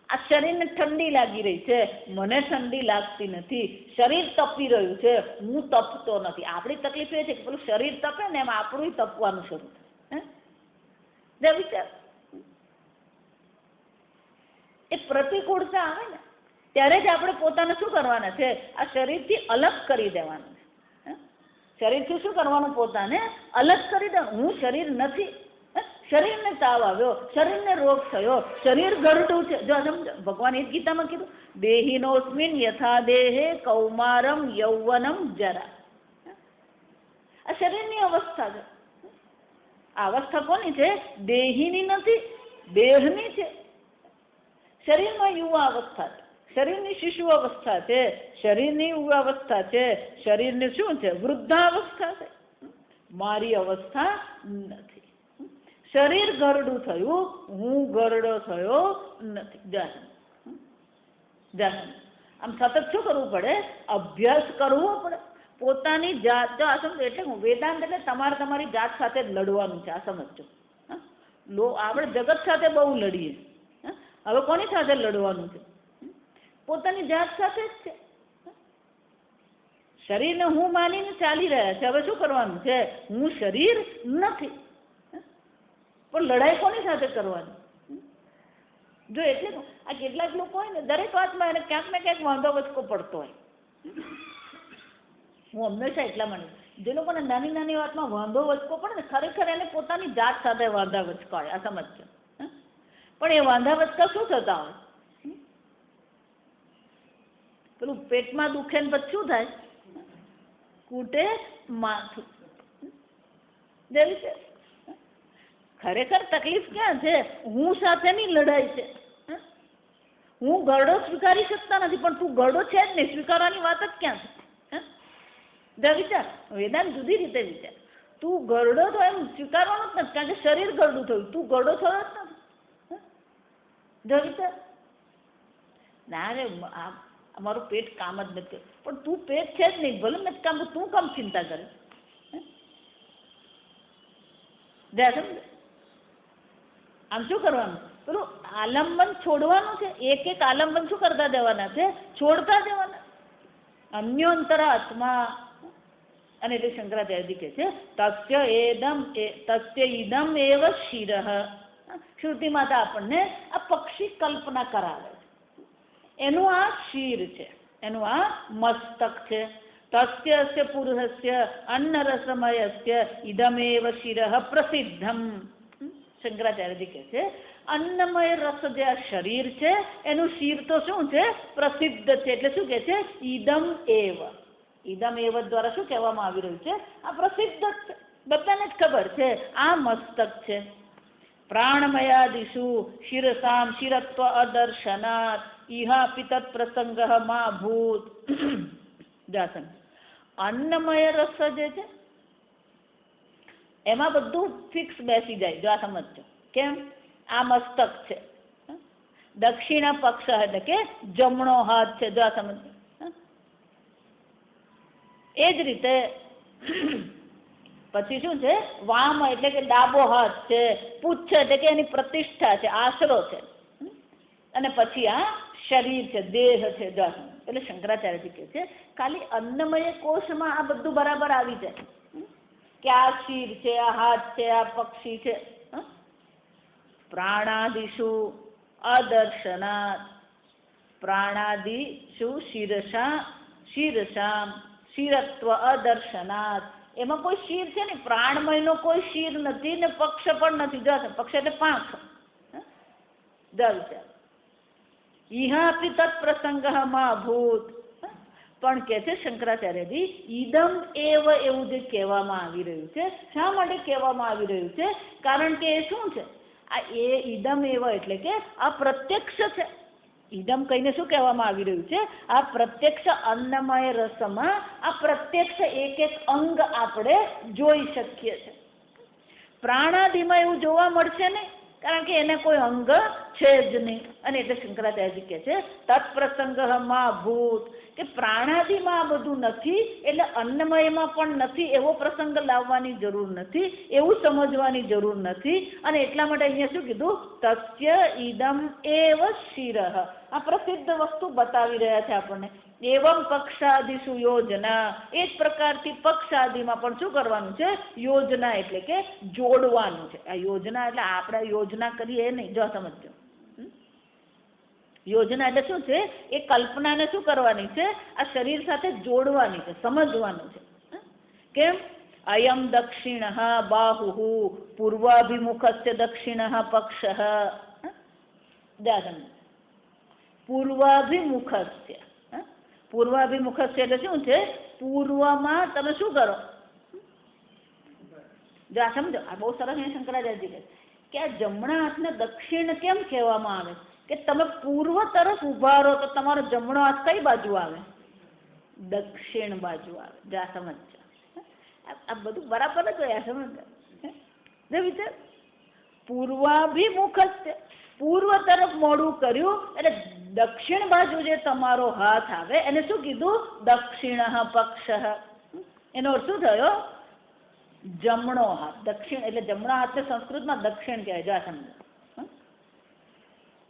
આ શરીરને ઠંડી લાગી રહી છે, મને ઠંડી લાગતી નથી. શરીર તપી રહ્યું છે, હું તપતો નથી. આપણી તકલીફ એ છે કે પેલું શરીર તપે ને એમ આપણું તપવાનું શરૂ થાય. વિચાર, એ પ્રતિકૂળતા આવે ને ત્યારે જ આપણે પોતાને શું કરવાના છે? આ શરીરથી અલગ કરી દેવાનું છે. શરીરથી શું કરવાનું? પોતાને અલગ કરી દેવાનું. હું શરીર નથી. શરીરને તાવ આવ્યો, શરીરને રોગ થયો, શરીર ગરડું છે. જો સમજો, ભગવાન એ જ ગીતામાં કીધું, દેહિનોસ્મિન યથા દેહે કૌમારમ યૌવનમ જરા. આ શરીરની અવસ્થા છે. આ અવસ્થા કોની છે? દેહીની નથી, દેહની છે. શરીરમાં યુવા અવસ્થા છે, શરીરની શિશુ અવસ્થા છે, શરીરની યુવાવસ્થા છે, શરીરની શું છે? વૃદ્ધાવસ્થા છે. મારી અવસ્થા નથી. શરીર ગરડું થયું, હું ગરડો થયો નથી. આમ સતત શું કરવું પડે? અભ્યાસ કરવો પડે. પોતાની જાત. જો આ સમજો, એટલે હું વેદાંત એટલે તમારી જાત સાથે જ લડવાનું છે. આ સમજો. આપણે જગત સાથે બહુ લડીએ. હવે કોની સાથે લડવાનું છે? પોતાની જાત સાથે જ છે. શરીરને હું માનીને ચાલી રહ્યા છે. હવે શું કરવાનું છે? હું શરીર નથી. પણ લડાઈ કોની સાથે કરવાની? જો એટલે આ કેટલાક લોકો હોય ને, દરેક વાતમાં એને ક્યાંક ને ક્યાંક વાંધો વચકો પડતો હોય. હું હંમેશા એટલા માનું, જે લોકોને નાની નાની વાતમાં વાંધો વચકો પડે ને, ખરેખર એને પોતાની જાત સાથે વાંધા વચકા હોય. આ સમજજો. પણ એ વાંધા વચકા શું થતા હોય? પેલું પેટમાં દુખે ને પછી શું થાય? કૂટે માથું. જેવી છે. ખરેખર તકલીફ ક્યાં છે? હું સાથેની લડાઈ છે. હું ગરડો સ્વીકારી શકતા નથી, પણ તું ગરડો છે જ નહીં, સ્વીકારવાની વાત જ ક્યાં છે? વિચાર, વેદાંત જુદી રીતે વિચાર. તું ગરડો તો એમ સ્વીકારવાનું જ નથી, કારણ કે શરીર ગરડું થયું, તું ગરડો થયો જ નથી. વિચાર ના રે, અમારું પેટ કામ જ નથી, પણ તું પેટ છે જ નહીં, ભલે નથી કામ, તું કામ ચિંતા કરે? આમ શું કરવાનું? પેલું આલંબન છોડવાનું છે. એક એક આલંબન શું કરતા દેવાના છે? છોડતા દેવાના. અન્યોંતરાત્મા. અને એટલે શંકરાચાર્યજી કહે છે તસ્ય ઇદમ એવ શિરઃ. શ્રુતિમાં તો આપણને આ પક્ષી કલ્પના કરાવે છે, એનું આ શિર છે, એનું આ મસ્તક છે. તસ્ય પુરુષસ્ય અન્નરસમયસ્ય ઇદમેવ શિરઃ પ્રસિદ્ધમ. શંકરાચાર્યજી કહે છે અન્નમય રસ જે આ શરીર છે એનું શિર તો શું છે? પ્રસિદ્ધ છે. એટલે શું કહે છે? ઇદમ એવ. ઇદમ એવ દ્વારા શું કહેવામાં આવી રહ્યું છે? આ પ્રસિદ્ધ જ છે, બધાને જ ખબર છે, આ મસ્તક છે. પ્રાણમયાદિષુ શિરસામ શિરત્વ અદર્શનાત ઇહાપી તત્ પ્રસંગ મા ભૂત. અન્નમય રસ જે છે એમાં બધું ફિક્સ બેસી જાય. જો આ સમજજો કેમ? આ મસ્તક છે, દક્ષિણ પક્ષ એટલે કે જમણો હાથ છે. જો આ સમજજો. એ જ રીતે પછી શું છે? વામ એટલે કે ડાબો હાથ છે, પુચ્છ એટલે કે એની પ્રતિષ્ઠા છે, આશરો છે, અને પછી આ શરીર છે, દેહ છે. જો એટલે શંકરાચાર્યજી કહે છે ખાલી અન્નમય કોષમાં આ બધું બરાબર આવી જાય કે આ શિર છે, આ હાથ છે, આ પક્ષી છે. પ્રાણાદિષુ અદર્શનાત. પ્રાણાદિષુ શિરસામ શિરત્વ અદર્શનાત. એમાં કોઈ શિર છે ને, પ્રાણમયનો કોઈ શિર નથી ને પક્ષ પણ નથી. જો પક્ષ એટલે પાંખ. વિચાર ઇહાપી તત્પ્રસંગ મા ભૂત. પણ કે છે શંકરાચાર્યજી ઇદમ એવ એવું જે કહેવામાં આવી રહ્યું છે, શા માટે કહેવામાં આવી રહ્યું છે? કારણ કે એ શું છે? આ એ ઇદમ એવ એટલે કે આ પ્રત્યક્ષ છે. ઇદમ કહીને શું કહેવામાં આવી રહ્યું છે? આ પ્રત્યક્ષ અન્નમય રસમાં આ પ્રત્યક્ષ એક એક અંગ આપણે જોઈ શકીએ છીએ. પ્રાણાદિમાં એવું જોવા મળશે નહીં, કારણ કે એને કોઈ અંગ છે જ નહીં. અને એટલે શંકરાચાર્યજી કહે છે તત્પ્રસંગ મા ભૂત, કે પ્રાણાદિમાં આ બધું નથી એટલે અન્નમયમાં પણ નથી એવો પ્રસંગ લાવવાની જરૂર નથી, એવું સમજવાની જરૂર નથી. અને એટલા માટે અહીંયા શું કીધું? તસ્ય ઇદમ એવ શિરઃ. આ પ્રસિદ્ધ વસ્તુ બતાવી રહ્યા છે આપણને. એવમ પક્ષાદિષુ યોજના. એ જ પ્રકારથી પક્ષાદિમાં પણ શું કરવાનું છે? યોજના એટલે કે જોડવાનું છે. આ યોજના એટલે આપણે યોજના કરીએ નહીં. જો સમજજો, યોજના એટલે શું છે? એ કલ્પનાને શું કરવાની છે? આ શરીર સાથે જોડવાની છે, સમજવાનું છે. કેમ? અયમ દક્ષિણ બાહુ પૂર્વાભિમુખસ્ય દક્ષિણ પક્ષ. પૂર્વાભિમુખસ્ય. પૂર્વાભિમુખસ્ય એટલે શું છે? પૂર્વમાં તમે શું કરો? જો સમજો, આ બહુ સરસ શંકરાચાર્યજી કહે કે આ જમણા હાથને દક્ષિણ કેમ કહેવામાં આવે? કે તમે પૂર્વ તરફ ઉભા રહો તો તમારો જમણો હાથ કઈ બાજુ આવે? દક્ષિણ બાજુ આવે. જા સમજો, આ બધું બરાબર જ હોય. સમજ વિચાર. પૂર્વાભિમુખ જ પૂર્વ તરફ મોડું કર્યું એટલે દક્ષિણ બાજુ જે તમારો હાથ આવે એને શું કીધું? દક્ષિણ પક્ષ. એનો અર્થ શું થયો? જમણો હાથ. દક્ષિણ એટલે જમણા હાથને સંસ્કૃતમાં દક્ષિણ કહેવાય. જા સમજો.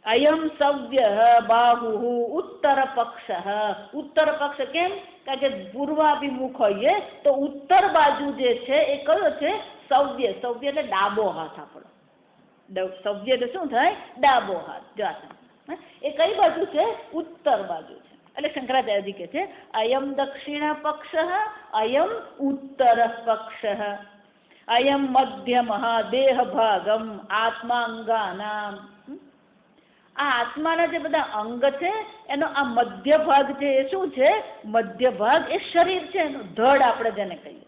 અયમ સવ્ય બાહુ ઉત્તર પક્ષ. ઉત્તર પક્ષ કેમ? કારણ કે પૂર્વાભિમુખ હોઈએ તો ઉત્તર બાજુ જે છે એ કયો છે? સવ્ય. સવ્ય એટલે ડાબો હાથ આપણો. સવ્ય એટલે શું થાય? ડાબો હાથ. જો એ કઈ બાજુ છે? ઉત્તર બાજુ છે. એટલે શંકરાચાર્યજી કહે છે અયમ દક્ષિણ પક્ષ અયમ ઉત્તર પક્ષ અયમ મધ્યમ દેહ ભાગમ આત્માંગાનામ. આ આત્માના જે બધા અંગ છે એનો આ મધ્ય ભાગ છે એ શું છે? મધ્ય ભાગ એ શરીર છે, એનું ધડ આપણે જેને કહીએ.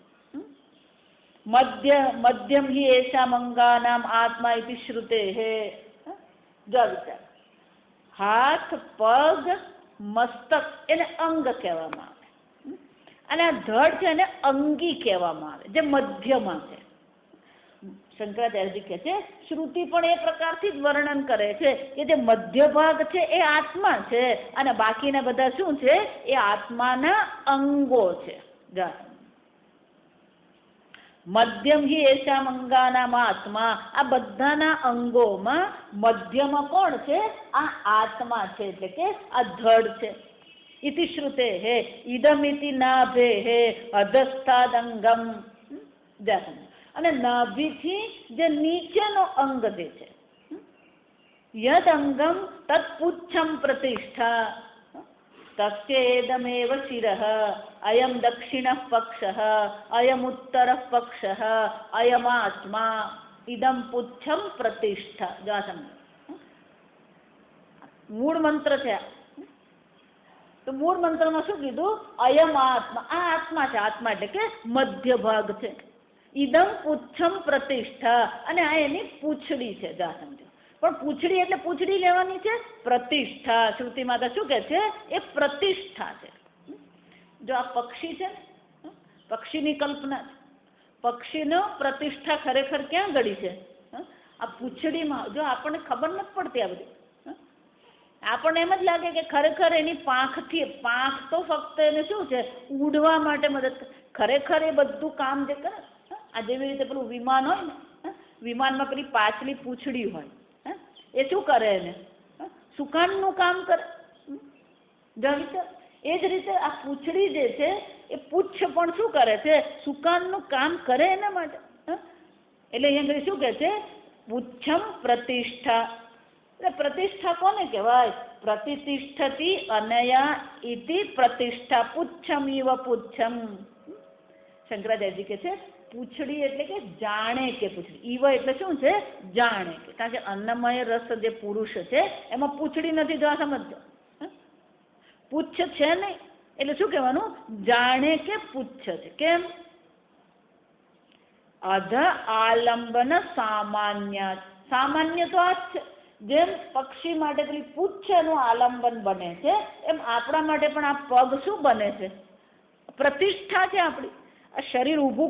મધ્યમ હિ એષામ અંગાનામ આત્મા ઇતિ શ્રુતેઃ. જો વિચાર, હાથ, પગ, મસ્તક એને અંગ કહેવામાં આવે, અને આ ધડ છે એને અંગી કહેવામાં આવે, જે મધ્યમાં છે. શંકરાચાર્યજી કહે છે શ્રુતિ પણ એ પ્રકારથી જ વર્ણન કરે છે કે જે મધ્ય ભાગ છે એ આત્મા છે, અને બાકીના બધા શું છે, એ આત્માના અંગો છે. મધ્યમ હિ એષામ અંગાનામ આત્મા, આ બધાના અંગોમાં મધ્યમાં કોણ છે, આ આત્મા છે, એટલે કે આ ધડ છે. ઇતિ શ્રુતેઃ ઇદમ ઇતિ નાભેઃ અધસ્તાદ અંગમ. અને નાભીથી જે નીચેનો અંગ જે છે, યદ અંગમ તત્ પુચ્છમ પ્રતિષ્ઠા, તસ્યેદમેવ શિરઃ, અયમ દક્ષિણઃ પક્ષઃ, અયમ ઉત્તરઃ પક્ષઃ, અયમ આત્મા, ઇદમ પુચ્છમ પ્રતિષ્ઠા. જો આ સમજો, મૂળ મંત્ર છે. તો મૂળ મંત્રમાં શું કીધું, અયમ આત્મા, આ આત્મા છે, આત્મા એટલે કે મધ્ય ભાગ છે. ઇદમ પુચ્છમ પ્રતિષ્ઠા, અને આ એની પૂંછડી છે. જો આ સમજો, પણ પૂંછડી એટલે પૂંછડી લેવાની છે, પ્રતિષ્ઠા. શ્રુતિ માતા શું કે છે, એ પ્રતિષ્ઠા છે. જો આ પક્ષી છે, પક્ષીની કલ્પના છે, પક્ષીનો પ્રતિષ્ઠા ખરેખર ક્યાં ગળી છે, આ પૂંછડીમાં. જો આપણને ખબર નથી પડતી આ બધી, આપણને એમ જ લાગે કે ખરેખર એની પાંખથી, પાંખ તો ફક્ત એને શું છે, ઉડવા માટે મદદ. ખરેખર એ બધું કામ જે કરે, આ જેવી રીતે પેલું વિમાન હોય ને, વિમાનમાં પેલી પાછલી પૂંછડી હોય, એ શું કરે, એને સુકાનનું કામ કરે. એ જ રીતે આ પૂંછડી જે છે, એ પુચ્છ પણ શું કરે છે, સુકાનનું કામ કરે એના માટે. એટલે અહીંયા શું કે છે, પુચ્છમ પ્રતિષ્ઠા. એટલે પ્રતિષ્ઠા કોને કહેવાય, પ્રતિષ્ઠતી અનયા ઇતિ પ્રતિષ્ઠા, પુચ્છમ ઇવ પુચ્છમ. શંકરાચાર્યજી કે છે પૂંછડી એટલે કે જાણે કે પૂંછડી, ઈવ એટલે શું છે, જાણે કે. કારણ કે અન્નમય રસ જે પુરુષ છે એમાં પૂંછડી નથી. જો આ સમજો, પુચ્છ છે નહીં, એટલે શું કહેવાનું, જાણે કે પુચ્છ છે. કેમ, અધ આલંબન સામાન્ય, સામાન્ય તો આ જ છે. જેમ પક્ષી માટે પેલી પુચ્છનું આલંબન બને છે, એમ આપણા માટે પણ આ પગ શું બને છે, પ્રતિષ્ઠા છે આપણી. આ શરીર ઊભું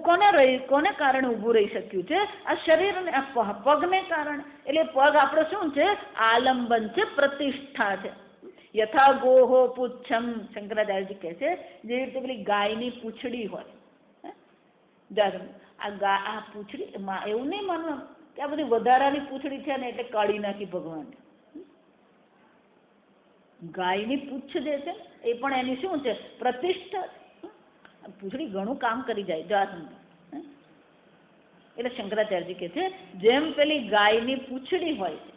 કોને કારણે ઊભું રહી શક્યું છે, આ શરીરને, આ પગને કારણે. એટલે પગ આપણો શું છે, આલંબન છે, પ્રતિષ્ઠા છે. યથા ગોહો પુચ્છમ, શંકરાચાર્યજી કહે છે જેવી રીતે પેલી ગાયની પૂંછડી હોય, આ પૂંછડી, એવું નહીં માનવાનું કે આ બધી વધારાની પૂંછડી છે ને એટલે કાઢી નાખી ભગવાન. ગાયની પૂંછ જે છે એ પણ એની શું છે, પ્રતિષ્ઠા. પૂંછડી ઘણું કામ કરી જાય. જો આ સમજો, એટલે શંકરાચાર્યજી કહે છે જેમ પેલી ગાયની પૂંછડી હોય છે,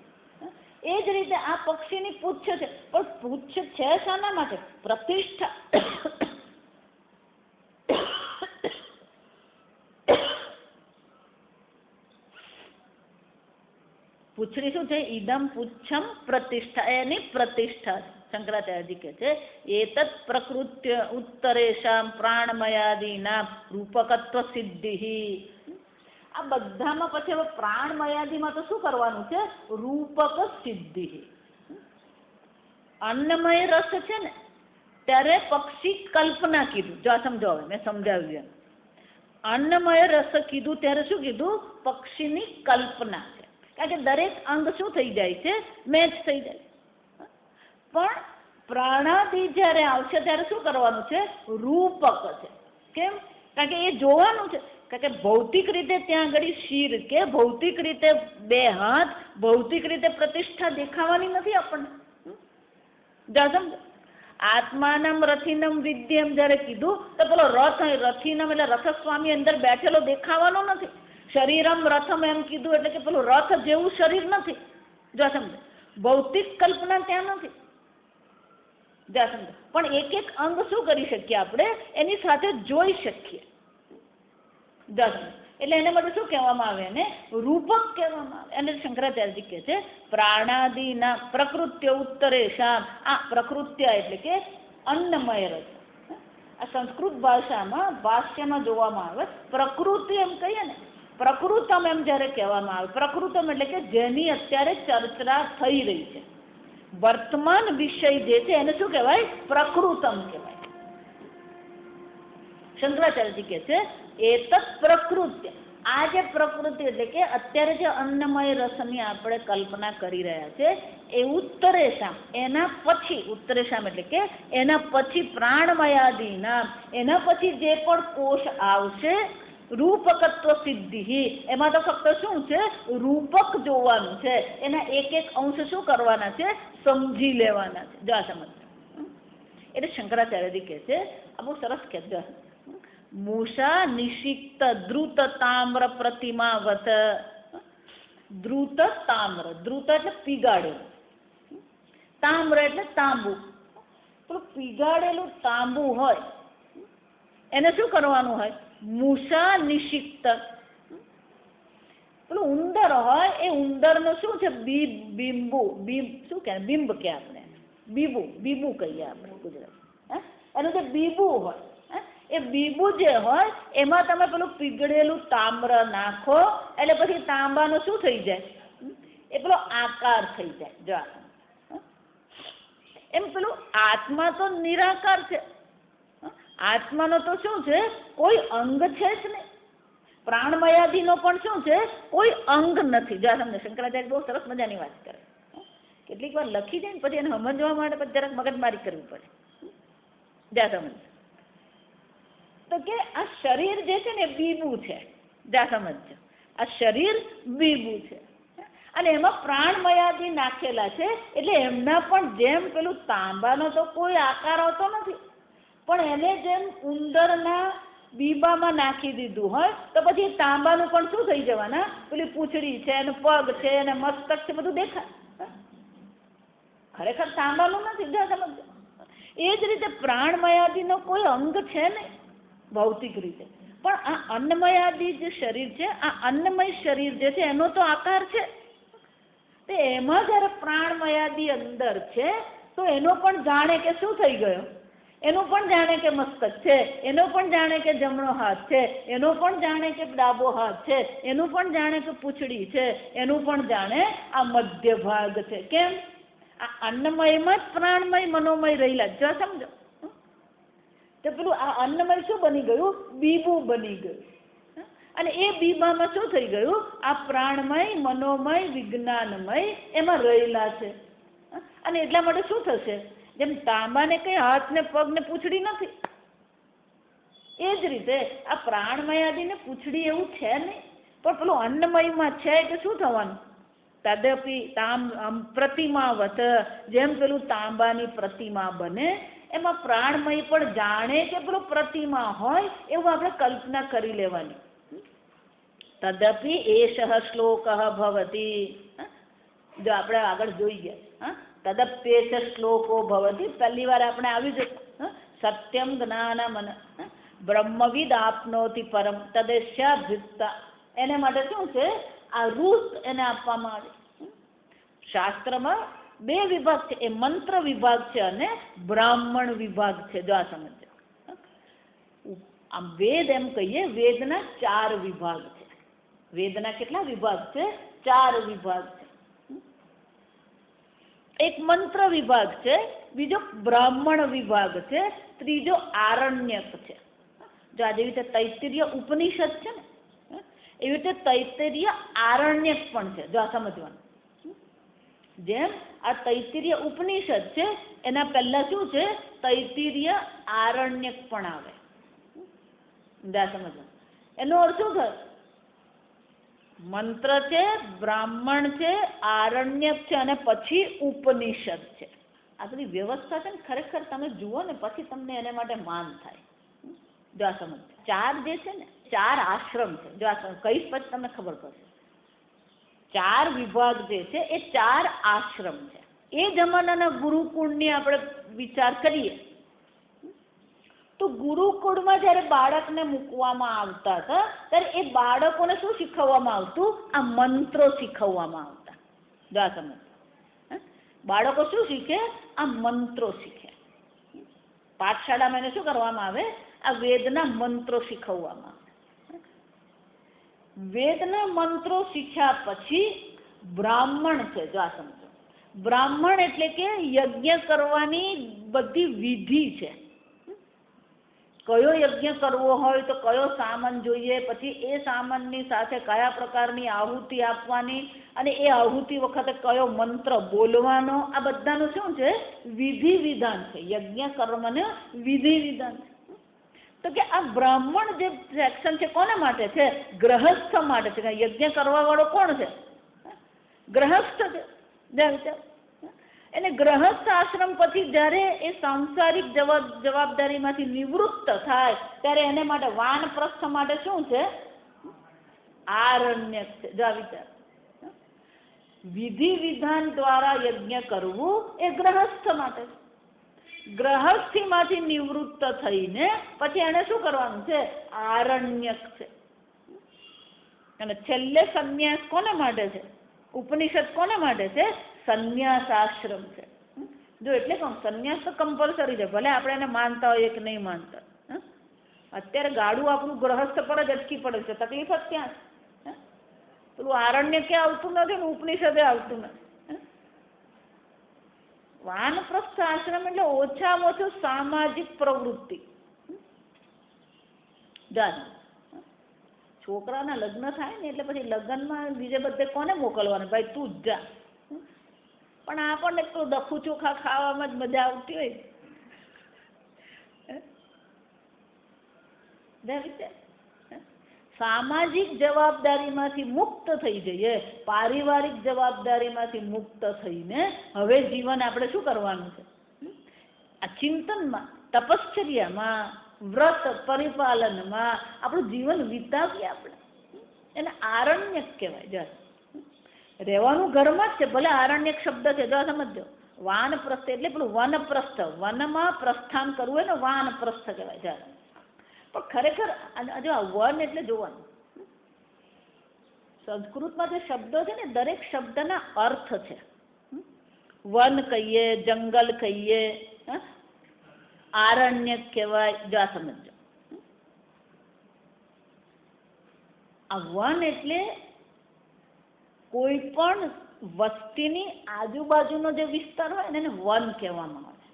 એ જ રીતે આ પક્ષીની પૂંછ છે. પણ પૂંછ છે શાના માટે, પ્રતિષ્ઠા. પૂંછડી શું છે, ઇદમ પુચ્છમ પ્રતિષ્ઠા, એની પ્રતિષ્ઠા. શંકરાચાર્યજી કહે છે એતત પ્રકૃત્ય ઉત્તરેષામ પ્રાણમયાદીના રૂપકત્વ સિદ્ધિ. આ બધામાં પછી હવે પ્રાણમયાદીમાં તો શું કરવાનું છે, રૂપક સિદ્ધિ. અન્નમય રસ છે ને ત્યારે પક્ષી કલ્પના કીધું. જો સમજો, હવે મેં સમજાવ્યું. અન્નમય રસ કીધું ત્યારે શું કીધું, પક્ષીની કલ્પના છે. કારણ કે દરેક અંગ શું થઈ જાય છે, મેચ થઈ જાય. પણ પ્રાણાદિ જ્યારે આવશે ત્યારે શું કરવાનું છે, રૂપક છે. કેમ, કારણ કે એ જોવાનું છે. કારણ કે ભૌતિક રીતે ત્યાં આગળ શિર કે ભૌતિક રીતે બે હાથ, ભૌતિક રીતે પ્રતિષ્ઠા દેખાવાની નથી આપણને. આત્માનમ રથિનમ વિદ્યમ જ્યારે કીધું તો પેલો રથ, રથિનમ એટલે રથસ્વામી અંદર બેઠેલો દેખાવાનો નથી. શરીરમ રથમ એમ કીધું એટલે કે પેલું રથ જેવું શરીર નથી. જો સમજો, ભૌતિક કલ્પના ત્યાં નથી. જો સમજો, પણ એક એક અંગ શું કરી શકીએ આપણે, એની સાથે જોઈ શકીએ. જો એટલે એને માટે શું કહેવામાં આવે, એને રૂપક કહેવામાં આવે. અને શંકરાચાર્યજી કહે છે પ્રાણાદિના પ્રકૃત્ય ઉત્તરેષામ. આ પ્રકૃત્ય એટલે કે અન્નમય રસ, આ સંસ્કૃત ભાષામાં ભાષ્યમાં જોવામાં આવે પ્રકૃતિ એમ કહીએ ને, પ્રકૃતમ એમ જ્યારે કહેવામાં આવે, પ્રકૃતમ એટલે કે જેની અત્યારે ચર્ચા થઈ રહી છે, વર્તમાન વિષય જે છે એને શું કહેવાય? પ્રકૃતમ કહેવાય. શંકરાચાર્યજી કહે છે એતત પ્રકૃત્ય, આ જે પ્રકૃતિ એટલે કે અત્યારે જે અન્નમય રસની આપણે કલ્પના કરી રહ્યા છે એ ઉત્તરેશામ, એના પછી ઉત્તરેશામ એટલે કે એના પછી પ્રાણમયાદિના, એના પછી જે પણ કોષ આવશે રૂપકત્વ સિદ્ધિ, એમાં તો ફક્ત શું છે? રૂપક જોવાનું છે, એના એક એક અંશ શું કરવાના છે? સમજી લેવાના છે. જો આ સમજ એટલે શંકરાચાર્યજી કહે છે, આ બહુ સરસ કહે છે, મૂષા નિષિક્ત દ્રુત તામ્ર પ્રતિમાવત. દ્રુત તામ્ર, દ્રુત એટલે પીગાડેલું, તામ્ર એટલે તાંબુ. પેલું પીગાડેલું તાંબુ હોય એને શું કરવાનું હોય? મૂષા નિષિક્ત. પેલું ઉંદર હોય એ ઉંદરનું શું છે? બિંબુ, શું કહેવાય? બિંબ કે આપણે બીબુ, બીબુ કહીએ આપણે ગુજરાત. એનું જે બીબુ હોય, એ બીબુ જે હોય એમાં તમે પેલું પીગળેલું તામ્ર નાખો એટલે પછી તાંબાનો શું થઈ જાય? એ પેલો આકાર થઈ જાય. જો એમ પેલું આત્મા તો નિરાકાર છે, આત્માનો તો શું છે? કોઈ અંગ છે જ નહીં. પ્રાણમયાદિનો પણ શું છે? કોઈ અંગ નથી. જો તમને શંકરાચાર્ય બહુ સરસ મજાની વાત કરે. કેટલીક વાર લખી જાય ને પછી એને સમજવા માટે પછી જરાક મગજમારી કરવી પડે. જા સમજ તો કે આ શરીર જે છે ને એ બીબુ છે. જા સમજો, આ શરીર બીબુ છે અને એમાં પ્રાણમયાદિ નાખેલા છે એટલે એમના પણ જેમ પેલું તાંબાનો તો કોઈ આકાર હોતો નથી, પણ એને જેમ ઉંદરના બીબામાં નાખી દીધું હોય તો પછી તાંબાનું પણ શું થઈ જવાના? પેલી પૂંછડી છે, એને પગ છે, એને મસ્તક છે, બધું દેખાય. ખરેખર તાંબાનું નથી. જો સમજો એ જ રીતે પ્રાણમયાદિનો કોઈ અંગ છે નહીં ભૌતિક રીતે, પણ આ અન્નમયાદિ જે શરીર છે, આ અન્નમય શરીર જે છે એનો તો આકાર છે. તો એમાં જયારે પ્રાણમયાદિ અંદર છે તો એનો પણ જાણે કે શું થઈ ગયો? એનું પણ જાણે કે મસ્તક છે, એનો પણ જાણે કે જમણો હાથ છે, એનો પણ જાણે કે ડાબો હાથ છે, એનું પણ જાણે કે પૂંછડી છે, એનું પણ જાણે આ મધ્ય ભાગ છે. કેમ? આ અન્નમયમાં જ પ્રાણમય મનોમય રહેલા. જો સમજો તો પેલું આ અન્નમય શું બની ગયું? બીબુ બની ગયું. અને એ બીબામાં શું થઈ ગયું? આ પ્રાણમય મનોમય વિજ્ઞાનમય એમાં રહેલા છે. અને એટલા માટે શું થશે? જેમ તાંબાને કઈ હાથ ને પગ ને પૂંછડી નથી, એ જ રીતે આ પ્રાણમયાદિને પૂંછડી એવું છે નહીં, પણ પેલું અન્નમયમાં છે એટલે શું થવાનું? તદપી પ્રતિમાવત, જેમ પેલું તાંબાની પ્રતિમા બને એમાં પ્રાણમય પણ જાણે કે પેલું પ્રતિમા હોય એવું આપણે કલ્પના કરી લેવાની. તદપી એષઃ શ્લોક ભવતી. જો આપણે આગળ જોઈ ગયા, તદપ્યેષ શ્લોકો ભવતી, પહેલી વાર આપણે આવી જતું સત્યમ જ્ઞાનમ બ્રહ્મવિદ આપનોતિ પરમ તદેશ્યાભ્યુક્તા. એને માટે શું છે? આ રૂત એને આપવામાં આવે. શાસ્ત્રમાં બે વિભાગ છે, એ મંત્ર વિભાગ છે અને બ્રાહ્મણ વિભાગ છે. જો આ સમજો, આમ વેદ એમ કહીએ, વેદના 4 વિભાગ છે. વેદના કેટલા વિભાગ છે? 4 વિભાગ છે. એક મંત્ર વિભાગ છે, બીજો બ્રાહ્મણ વિભાગ છે, ત્રીજો આરણ્યક છે. જો આ જેવી રીતે તૈત્તિરીય ઉપનિષદ છે ને, એવી રીતે તૈત્તિરીય આરણ્યક પણ છે. જો આ સમજવાનું, જેમ આ તૈત્તિરીય ઉપનિષદ છે એના પહેલા શું છે? તૈત્તિરીય આરણ્યક પણ આવે. જા સમજવાનું, એનો અર્થ શું થાય? મંત્ર છે, બ્રાહ્મણ છે, આરણ્યક છે અને પછી ઉપનિષદ છે. આ બધી વ્યવસ્થા છે ને, ખરેખર તમે જુઓ ને પછી તમને એને માટે માન થાય. જો આ સમજ, 4 જે છે ને, 4 આશ્રમ છે. જો આ કઈશ પછી તમને ખબર પડશે. 4 વિભાગ જે છે એ 4 આશ્રમ છે. એ જમાનાના ગુરુકુળની આપણે વિચાર કરીએ તો ગુરુકુળમાં જ્યારે બાળકને મૂકવામાં આવતા હતા ત્યારે એ બાળકોને શું શીખવવામાં આવતું? આ મંત્રો શીખવવામાં આવતા. જો આ સમજ, બાળકો શું શીખે? આ મંત્રો શીખે. પાઠશાળામાં એને શું કરવામાં આવે? આ વેદના મંત્રો શીખવવામાં આવે. વેદના મંત્રો શીખ્યા પછી બ્રાહ્મણ છે, જો આ સમજો. બ્રાહ્મણ એટલે કે યજ્ઞ કરવાની બધી વિધિ છે. કયો યજ્ઞ કરવો હોય તો કયો સામાન જોઈએ, પછી એ સામાનની સાથે કયા પ્રકારની આહુતિ આપવાની, અને એ આહુતિ વખતે કયો મંત્ર બોલવાનો, આ બધાનું શું છે? વિધિ વિધાન છે. યજ્ઞ કર્મને વિધિ વિધાન છે. તો કે આ બ્રાહ્મણ જે સેક્શન છે કોના માટે છે? ગ્રહસ્થ માટે છે. યજ્ઞ કરવા વાળો કોણ છે? ગ્રહસ્થ છે. એને ગ્રહસ્થ આશ્રમ પછી જ્યારે એ સાંસારિક જવાબદારીમાંથી નિવૃત્ત થાય ત્યારે એને માટે વાનપ્રસ્થ માટે શું છે? આરણ્યક છે. જો વિચાર, વિધિ વિધાન દ્વારા યજ્ઞ કરવું એ ગ્રહસ્થ માટે છે. ગ્રહસ્થીમાંથી નિવૃત્ત થઈને પછી એને શું કરવાનું છે? આરણ્યક છે. અને છેલ્લે સંન્યાસ કોને માટે છે? ઉપનિષદ કોને માટે છે? સંન્યાસ આશ્રમ છે. જો એટલે કહું, સંન્યાસ તો કમ્પલસરી છે, ભલે આપણે એને માનતા હોઈએ કે નહીં માનતા. અત્યારે ગાડું આપણું ગ્રહસ્થ પર જ અટકી પડે છે, તકલીફ જ ત્યાં છે. પેલું આરણ્ય ક્યાં આવતું નથી ને ઉપનિષદે આવતું નથી. વાનપ્રસ્થ આશ્રમ એટલે ઓછામાં ઓછું સામાજિક પ્રવૃત્તિ. છોકરાના લગ્ન થાય ને એટલે પછી લગ્નમાં બીજે બધે કોને મોકલવાના? ભાઈ તું જ જા. પણ આપણને તો દખું ચોખા ખાવામાં જ મજા આવતી હોય. સામાજિક જવાબદારીમાંથી મુક્ત થઈ જઈએ, પારિવારિક જવાબદારીમાંથી મુક્ત થઈને હવે જીવન આપણે શું કરવાનું છે? આ ચિંતનમાં, તપશ્ચર્યામાં, વ્રત પરિપાલનમાં આપણું જીવન વિતાવીએ આપણે. એને આરણ્યક કહેવાય. રહેવાનું ઘરમાં જ છે, ભલે આરણ્યક શબ્દ છે, જો સમજો. વાનપ્રસ્થ એટલે પેલું વનપ્રસ્થ, વનમાં પ્રસ્થાન કરવું એને વાનપ્રસ્થ કહેવાય. પણ ખરેખર જો આ વન એટલે જોવાનું, સંસ્કૃતમાં જે શબ્દો છે ને દરેક શબ્દના અર્થ છે. વન કહીએ, જંગલ કહીએ, આરણ્યક કહેવાય. જો આ સમજો, આ વન એટલે કોઈ પણ વસ્તીની આજુબાજુનો જે વિસ્તાર હોય ને એને વન કહેવામાં આવે.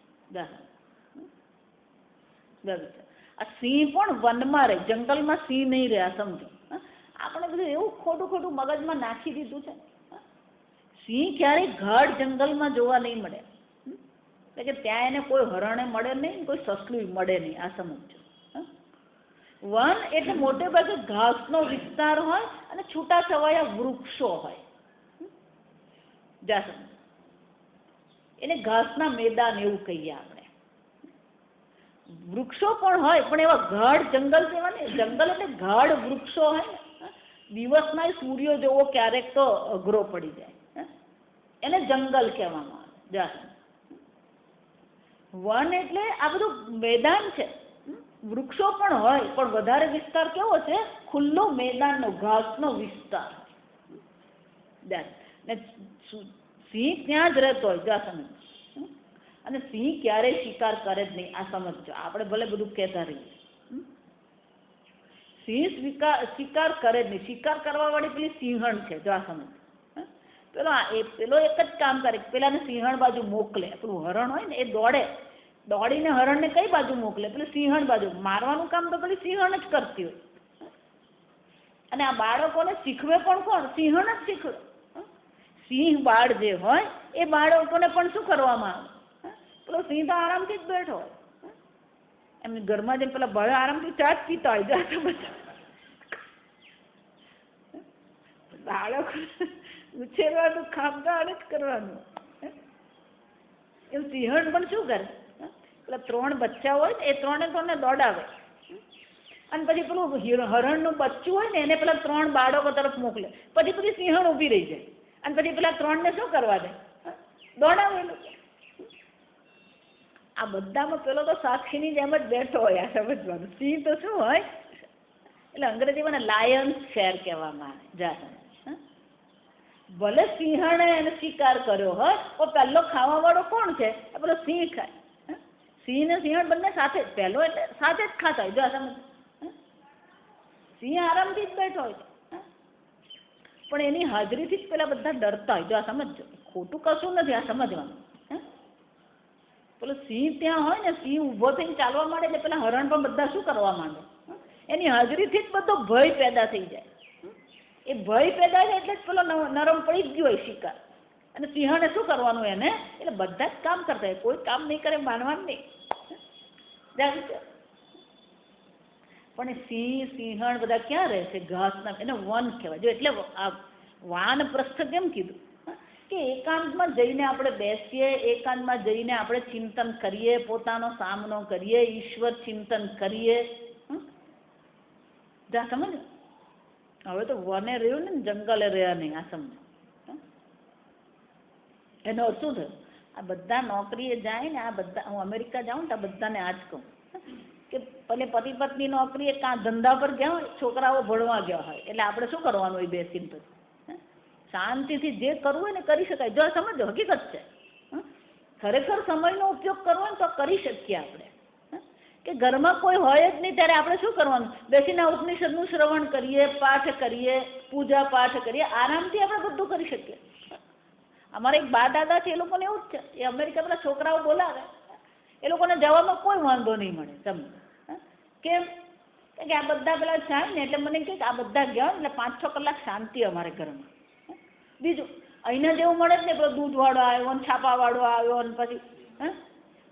આ સિંહ પણ વનમાં રહે, જંગલમાં સિંહ નહીં રહે. આ સમજો. આપણે બધું એવું ખોટું ખોટું મગજમાં નાખી દીધું છે. સિંહ ક્યારેય ગાઢ જંગલમાં જોવા નહીં મળે, એટલે કે ત્યાં એને કોઈ હરણે મળે નહીં, કોઈ સસલું મળે નહીં. આ સમજો. વન એટલે મોટે ભાગે ઘાસનો વિસ્તાર હોય અને છૂટા છવાયા વૃક્ષો હોય. એને ઘાસના મેદાન એવું કહીએ આપણે. વૃક્ષો પણ હોય પણ એવા ગાઢ જંગલ જેવા ને, જંગલ એટલે ગાઢ વૃક્ષો હોય ને, દિવસમાં સૂર્ય જોવો ક્યારેક તો અઘરો પડી જાય, એને જંગલ કહેવામાં આવે. વન એટલે આ બધું મેદાન છે. વૃક્ષો પણ હોય પણ વધારે વિસ્તાર કેવો છે? ખુલ્લો મેદાનનો, ઘાસનો વિસ્તાર. સિંહ ત્યાં જ રહેતો હોય. જો સમજ. અને સિંહ ક્યારેય શિકાર કરે જ નહીં. આ સમજો. આપણે ભલે બધું કહેતા રહીએ, સિંહ શિકાર કરે જ નહીં. શિકાર કરવા વાળી પેલી સિંહણ છે. જો આ સમજ. પેલો એક જ કામ કરે, પેલાને સિંહણ બાજુ મોકલે. પેલું હરણ હોય ને એ દોડીને હરણને કઈ બાજુ મોકલે? પેલું સિંહણ બાજુ. મારવાનું કામ તો પેલી સિંહણ જ કરતી હોય. અને આ બાળકોને શીખવે પણ કોણ? સિંહણ જ શીખવે. સિંહ બાળ જે હોય એ બાળકોને પણ શું કરવામાં આવે? પેલો સિંહ તો આરામથી જ બેઠો હોય. એમની ઘરમાં જેમ પેલા ભલે આરામથી ચા જ પીતા હોય. જાય બધા બાળકો ઉછેરવાનું ખામગાળ જ કરવાનું. એમ સિંહણ પણ શું કરે? પેલા 3 બચ્ચા હોય ને એ 3 દોડાવે, અને પછી પેલું હરણનું બચ્ચું હોય ને એને પેલા 3 બાળકો તરફ મોકલે. પછી સિંહણ ઊભી રહી જાય, અને પછી પેલા 3ને શું કરવા દે? દોડાવેલું. આ બધામાં પેલો તો સાક્ષીની જેમ જ બેઠો હોય. આ સમજવાનું. સિંહ તો શું હોય? એટલે અંગ્રેજીમાં લાયન્સ શેર કહેવામાં આવે. ભલે સિંહણે એને શિકાર કર્યો હોય તો પહેલો ખાવા વાળો કોણ છે? પેલો સિંહ ખાય. સિંહ ને સિંહણ બંને સાથે જ, પહેલો એટલે સાથે જ ખાતા હોય. જો આ સમજ, સિંહ આરામથી જ બેઠો હોય પણ એની હાજરીથી જ પેલા બધા ડરતા હોય. જો આ સમજો, ખોટું કશું નથી, આ સમજવાનું. પેલો સિંહ ત્યાં હોય ને, સિંહ ઊભો થઈને ચાલવા માંડે એટલે પેલા હરણ પણ બધા શું કરવા માંડે, એની હાજરીથી જ બધો ભય પેદા થઈ જાય. એ ભય પેદા થાય એટલે જ પેલો નરમ પડી જ ગયો હોય શિકાર. અને સિંહણે શું કરવાનું એને, એટલે બધા જ કામ કરતા હોય, કોઈ કામ નહીં કરે માનવાનું નહીં. પણ સિંહ સિંહણ બધા ક્યાં રહે છે? ઘાસના, એને વન કહેવાય. જો એટલે આ વાનપ્રસ્થ કેમ કીધું કે એકાંતમાં જઈને આપણે બેસીએ, એકાંતમાં જઈને આપણે ચિંતન કરીએ, પોતાનો સામનો કરીએ, ઈશ્વર ચિંતન કરીએ. જા સમજ. હવે તો વને રહ્યું ને, જંગલે રહ્યા નહીં. આ સમજ. એનો અર્થ શું થયો? આ બધા નોકરીએ જાય ને, આ બધા, હું અમેરિકા જાઉં ને તો બધાને આ જ કહું કે ભલે પતિ પત્ની નોકરીએ કાં ધંધા પર ગયા હોય, છોકરાઓ ભણવા ગયા હોય, એટલે આપણે શું કરવાનું હોય? બેસીને પછી શાંતિથી જે કરવું હોય ને કરી શકાય. જો સમજો, હકીકત છે. ખરેખર સમયનો ઉપયોગ કરવો ને તો કરી શકીએ આપણે. કે ઘરમાં કોઈ હોય જ નહીં ત્યારે આપણે શું કરવાનું? બેસીને ઉપનિષદનું શ્રવણ કરીએ, પાઠ કરીએ, પૂજા પાઠ કરીએ, આરામથી આપણે બધું કરી શકીએ. અમારા એક બા દાદા છે, એ લોકોને એવું જ છે. એ અમેરિકા પેલા છોકરાઓ બોલાવે, એ લોકોને જવામાં કોઈ વાંધો નહીં મળે. સમજો કેમ કે આ બધા પેલા જાય ને એટલે મને કહે કે આ બધા ગયા એટલે 5-6 કલાક શાંતિ અમારે ઘરમાં. બીજું અહીંયા જેવું મળે જ ને, પેલો દૂધવાળો આવ્યો ને, છાપાવાળો આવ્યો ને, પછી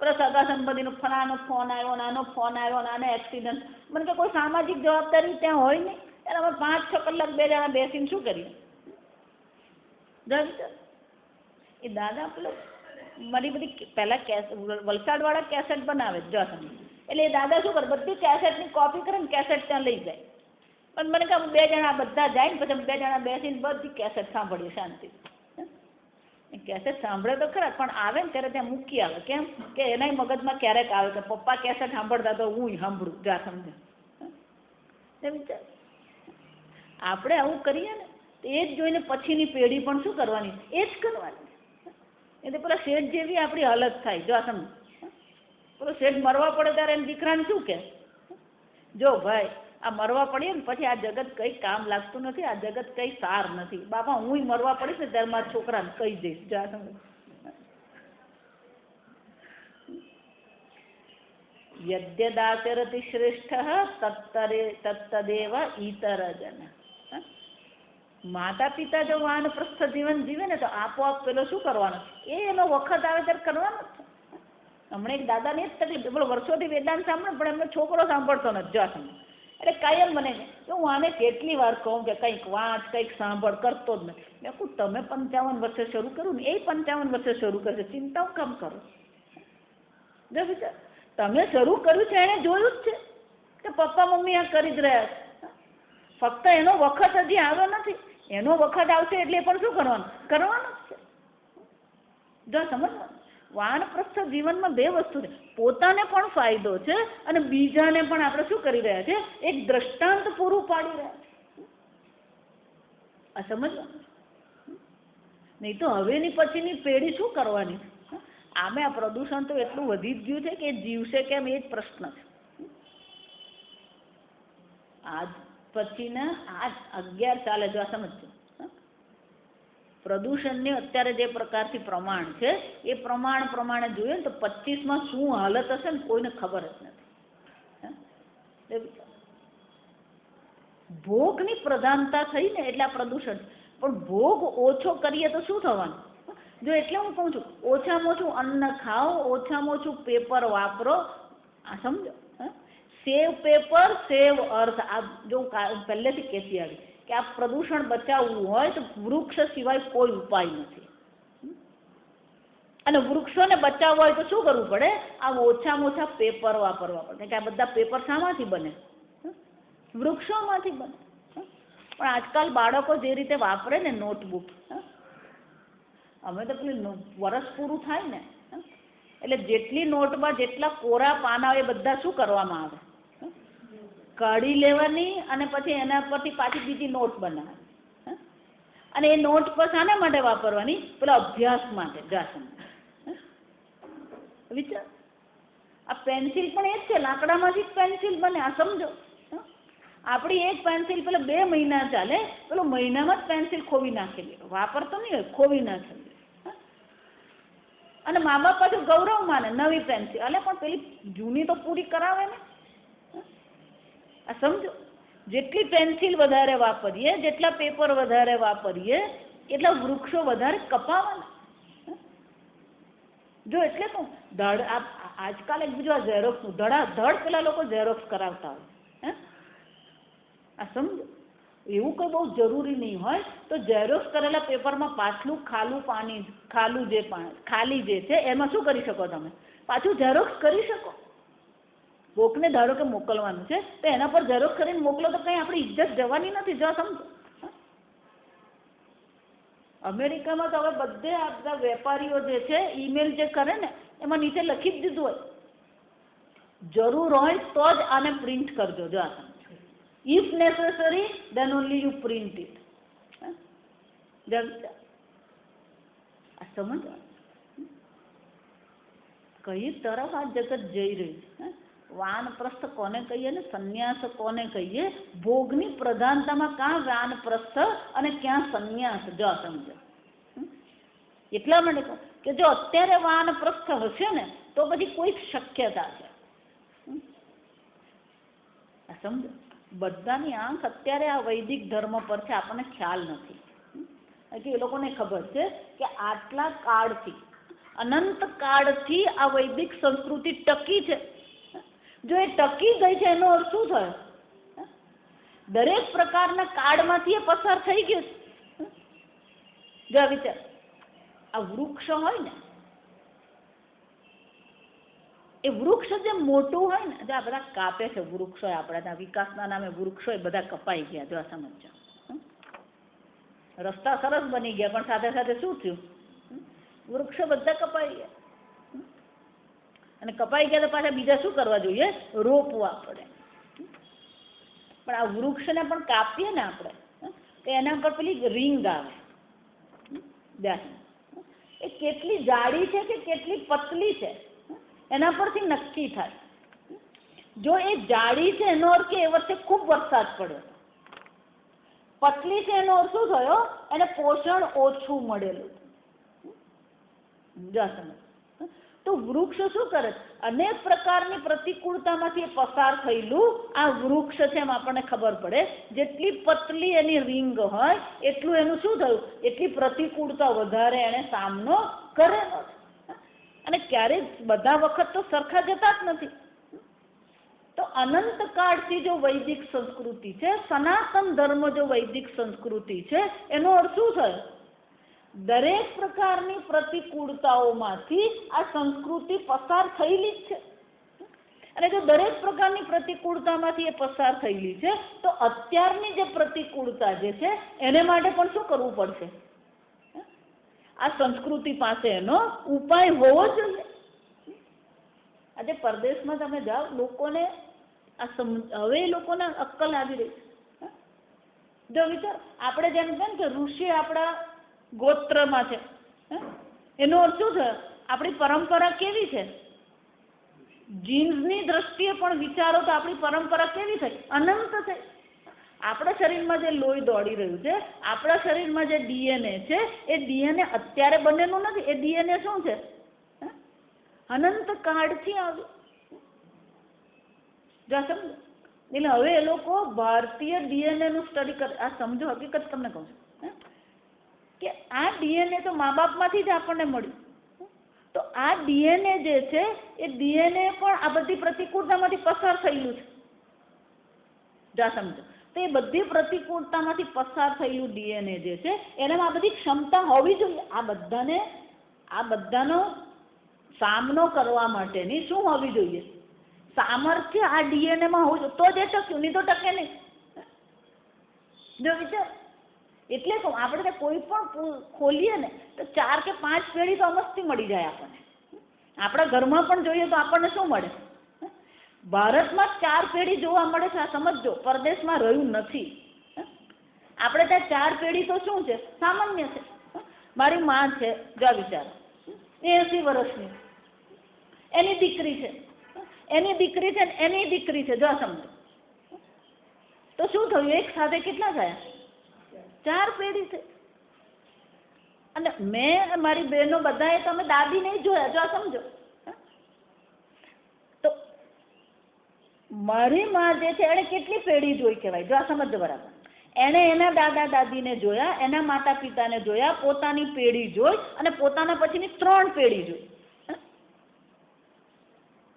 પેલો સગા સંબંધીનો ફલાનો ફોન આવ્યો ને, આનો ફોન આવ્યો ને, આને એક્સિડન્ટ. મને કે કોઈ સામાજિક જવાબદારી ત્યાં હોય નહીં. ત્યારે અમે 5-6 કલાક બે જણા બેસીને શું કરીએ? એ દાદા પેલો મારી બધી પહેલાં વલસાડવાળા કેસેટ બનાવે જ. જો તમે, એટલે એ દાદા શું કરે, બધી કેસેટની કોપી કરે ને કેસેટ ત્યાં લઈ જાય. પણ મને કહે બે જણા બધા જાય ને પછી બે જણા બેસીને બધી કેસેટ સાંભળીએ શાંતિ. કેસેટ સાંભળે તો ખરા, પણ આવે ને ત્યારે ત્યાં મૂકી આવે. કેમ કે એના મગજમાં ક્યારેક આવે કે પપ્પા કેસેટ સાંભળતા તો હું સાંભળું. જા સમજે. આપણે આવું કરીએ ને તો એ જ જોઈને પછીની પેઢી પણ શું કરવાની? એ જ કરવાની. એટલે પેલા શેઠ જેવી આપણી હાલત થાય. જો આ સમજ, પેલો શેઠ મરવા પડે ત્યારે એમ દીકરાને શું કે, જો ભાઈ આ મરવા પડીએ ને પછી આ જગત કંઈ કામ લાગતું નથી, આ જગત કંઈ સાર નથી. બાપા હું મરવા પડીશ ને ત્યારે મારા છોકરાને કહી દઈશ. જો આ સમજ. યદ્યદાચરતિ શ્રેષ્ઠ તત્તદેવ ઈતરજન. માતા પિતા જો વાનપ્રસ્થ જીવન જીવે ને તો આપોઆપ પેલો શું કરવાનો? એનો વખત આવે ત્યારે કરવાનો જ છે. હમણાં એક દાદાને જ તકલીફ, પેલો વર્ષોથી વેદાંત સાંભળે પણ એમનો છોકરો સાંભળતો નથી. જો સમજ. એટલે કાયમ મને કે હું આને કેટલી વાર કહું કે કંઈક વાંચ, કંઈક સાંભળ, કરતો જ નથી. મેં કહું તમે 55 વર્ષે શરૂ કરું ને, એ 55 વર્ષે શરૂ કરશે, ચિંતાઓ કામ કરો? જો વિચાર, તમે શરૂ કર્યું છે એણે જોયું જ છે કે પપ્પા મમ્મી આ કરી જ રહ્યા છે. ફક્ત એનો વખત હજી આવ્યો નથી. એનો વખત આવશે એટલે એ પણ શું કરવાનું? કરવાનું જ છે. જો સમજવાનું, વાનપ્રસ્થ જીવનમાં બે વસ્તુ છે. પોતાને પણ ફાયદો છે અને બીજાને પણ આપણે શું કરી રહ્યા છે? એક દ્રષ્ટાંત પૂરું પાડી રહ્યા છે. આ સમજવાનું. નહીં તો હવેની પછીની પેઢી શું કરવાની? આમે આ પ્રદૂષણ તો એટલું વધી જ ગયું છે કે જીવશે કેમ એ જ પ્રશ્ન છે. આજ પછીના આ 11 ચાલે. જો આ સમજજો, પ્રદૂષણને અત્યારે જે પ્રકારથી પ્રમાણ છે એ પ્રમાણ પ્રમાણે જોઈએ ને તો 25માં શું હાલત હશે ને કોઈને ખબર જ નથી. ભોગની પ્રધાનતા થઈ ને એટલે આ પ્રદૂષણ. પણ ભોગ ઓછો કરીએ તો શું થવાનું? જો એટલે હું કહું છું ઓછામાં ઓછું અન્ન ખાઓ, ઓછામાં ઓછું પેપર વાપરો. આ સમજો, સેવ પેપર સેવ અર્થ. આ જો પહેલેથી કહેતી આવી કે આ પ્રદૂષણ બચાવવું હોય તો વૃક્ષ સિવાય કોઈ ઉપાય નથી. અને વૃક્ષોને બચાવવા હોય તો શું કરવું પડે? આ ઓછામાં ઓછા પેપર વાપરવા પડે. કે આ બધા પેપર શામાંથી બને? વૃક્ષોમાંથી બને. પણ આજકાલ બાળકો જે રીતે વાપરે ને નોટબુક, અમે તો પેલી વરસ પૂરું થાય ને એટલે જેટલી નોટમાં જેટલા કોરા પાના એ બધા શું કરવામાં આવે? કાઢી લેવાની અને પછી એના પરથી પાછી બીજી નોટ બનાવવાની. અને એ નોટ પર શાના માટે વાપરવાની? પેલા અભ્યાસ માટે. વિચાર, આ પેન્સિલ પણ એ જ છે, લાકડામાંથી જ પેન્સિલ બને. આ સમજો. આપણી એક પેન્સિલ પેલા 2 મહિના ચાલે, પેલો મહિનામાં જ પેન્સિલ ખોવી નાખેલી, વાપરતો નહીં હોય, ખોવી નાખેલી. અને મા બાપ પાછું ગૌરવ માને નવી પેન્સિલ, અલે પણ પેલી જૂની તો પૂરી કરાવે ને. આ સમજો, જેટલી પેન્સિલ વધારે વાપરીએ, જેટલા પેપર વધારે વાપરીએ, એટલા વૃક્ષો વધારે કપાવાના. જો એટલે કહું, આજકાલ એક બીજું આ ઝેરોક્સનું ધડાધડ પેલા લોકો ઝેરોક્સ કરાવતા હોય. આ સમજો, એવું કંઈ બહુ જરૂરી નહીં હોય તો ઝેરોક્સ કરેલા પેપરમાં પાછલું ખાલી જે છે એમાં શું કરી શકો તમે? પાછું ઝેરોક્સ કરી શકો. કોકને ધારો કે મોકલવાનું છે તો એના પર ઝેરોક્સ કરીને મોકલો તો કંઈ આપણી ઇજ્જત જવાની નથી. જો સમજો, અમેરિકામાં તો હવે બધે આ બધા વેપારીઓ જે છે ઈમેલ જે કરે ને એમાં નીચે લખી જ દીધું હોય, જરૂર હોય તો જ આને પ્રિન્ટ કરજો. જો આ if necessary then only you print it. આ સમજ કઈ તરફ આ જગત જઈ રહી છે. વાનપ્રસ્થ કોને કહીએ ને સંન્યાસ કોને કહીએ? ભોગની પ્રધાનતામાં ક્યાં વાનપ્રસ્થ અને ક્યાં સંન્યાસ. જો સમજો, એટલા માટે કહું કે જો અત્યારે વાનપ્રસ્થ હશે ને તો પછી કોઈ શક્યતા છે. આ સમજો, બધાની આંખ અત્યારે આ વૈદિક ધર્મ પર છે, આપણને ખ્યાલ નથી. કે એ લોકોને ખબર છે કે આટલા કાળથી, અનંત કાળથી આ વૈદિક સંસ્કૃતિ ટકી છે. જો એ ટકી ગઈ છે એનો અર્થ શું થયો? દરેક પ્રકારના કાળમાંથી એ પસાર થઈ ગયું. જો વિચાર, આ વૃક્ષ હોય ને, એ વૃક્ષ જે મોટું હોય ને, જે આ બધા કાપે છે વૃક્ષો, આપણા વિકાસના નામે વૃક્ષો બધા કપાઈ ગયા. જો આ સમજો, રસ્તા સરસ બની ગયા પણ સાથે સાથે શું થયું? વૃક્ષો બધા કપાઈ ગયા. અને કપાઈ ગયા તો પાછા બીજા શું કરવા જોઈએ? રોપવા પડે. પણ આ વૃક્ષને પણ કાપીએ ને આપણે તો એના પર પેલી રીંગ આવે. એ કેટલી જાડી છે કે કેટલી પતલી છે એના પરથી નક્કી થાય. જો એ જાડી છે એનો અર્થ કે એ વર્ષે ખૂબ વરસાદ પડ્યો. પતલી છે એનો અર્થ શું થયો? એને પોષણ ઓછું મળેલું. તો વૃક્ષ શું કરે? અનેક પ્રકારની પ્રતિકૂળતામાંથી પસાર થયેલું આ વૃક્ષ છે એમ આપણને ખબર પડે. જેટલી પતલી એની રીંગ હોય એટલું એનું શું થયું? એટલી પ્રતિકૂળતા વધારે એને સામનો કરેલો છે. અને ક્યારેય બધા વખત તો સરખા જતા જ નથી. તો અનંત કાળથી જો વૈદિક સંસ્કૃતિ છે, સનાતન ધર્મ જો વૈદિક સંસ્કૃતિ છે, એનો અર્થ શું થયો? દરેક પ્રકારની પ્રતિકૂળતાઓમાંથી આ સંસ્કૃતિ પસાર થયેલી જ છે. અને જો દરેક પ્રકારની પ્રતિકૂળતામાંથી એ પસાર થયેલી છે તો અત્યારની જે પ્રતિકૂળતા જે છે એને માટે પણ શું કરવું પડશે? આ સંસ્કૃતિ પાસે એનો ઉપાય હોવો જોઈએ. આજે પરદેશમાં તમે જાઓ, લોકોને હવે એ લોકોને અક્કલ આવી રહી છે. જો વિચાર, આપણે જેમ કહે કે ઋષિ આપણા ગોત્રમાં છે, એનો અર્થ શું છે? આપણી પરંપરા કેવી છે? જીન્સની દ્રષ્ટિએ પણ વિચારો તો આપણી પરંપરા કેવી થઈ? અનંત થઈ. આપણા શરીરમાં જે લોહી દોડી રહ્યું છે, આપણા શરીરમાં જે ડીએનએ છે, એ ડીએનએ અત્યારે બનેલું નથી. એ ડીએનએ શું છે? અનંત કાળથી આવ્યું. એટલે હવે એ લોકો ભારતીય ડીએનએ નું સ્ટડી કરે. આ સમજો, હકીકત તમને કહું છું કે આ ડીએનએ તો મા બાપમાંથી જ આપણને મળ્યું. તો આ ડીએનએ જે છે એ ડીએનએ પણ આ બધી પ્રતિકૂળતામાંથી પસાર થયેલું છે. જા સમજો, તો એ બધી પ્રતિકૂળતામાંથી પસાર થયેલું ડીએનએ જે છે એનામાં આ બધી ક્ષમતા હોવી જોઈએ. આ બધાનો સામનો કરવા માટેની શું હોવી જોઈએ? સામર્થ્ય આ ડીએનએમાં હોવું જોઈએ. તો જ એ ટક્યું, નહીં તો ટકે નહીં. જો વિચાર, એટલે કહું, આપણે કોઈ પણ ખોલીએ ને તો 4 કે 5 પેઢી તો અમસ્તી મળી જાય આપણને. આપણા ઘરમાં પણ જોઈએ તો આપણને શું મળે? ભારતમાં 4 પેઢી જોવા મળે છે. આ સમજજો, પરદેશમાં રહ્યું નથી. આપણે ત્યાં 4 પેઢી તો શું છે? સામાન્ય છે. મારી માં છે, જો વિચાર, 80 વર્ષની, એની દીકરી છે, એની દીકરી છે ને એની દીકરી છે, જો સમજો તો શું થયું? એક સાથે કેટલા થયા? 4 પેઢી છે. અને મેં મારી બહેનો બધાએ તમે દાદી નહીં જોયા, જો સમજો. તો મારી માં જે છે એને કેટલી પેઢી જોઈ કહેવાય? જો સમજો બરાબર. એણે એના દાદા દાદીને જોયા, એના માતા પિતાને જોયા, પોતાની પેઢી જોઈ અને પોતાના પછીની 3 પેઢી જોઈ.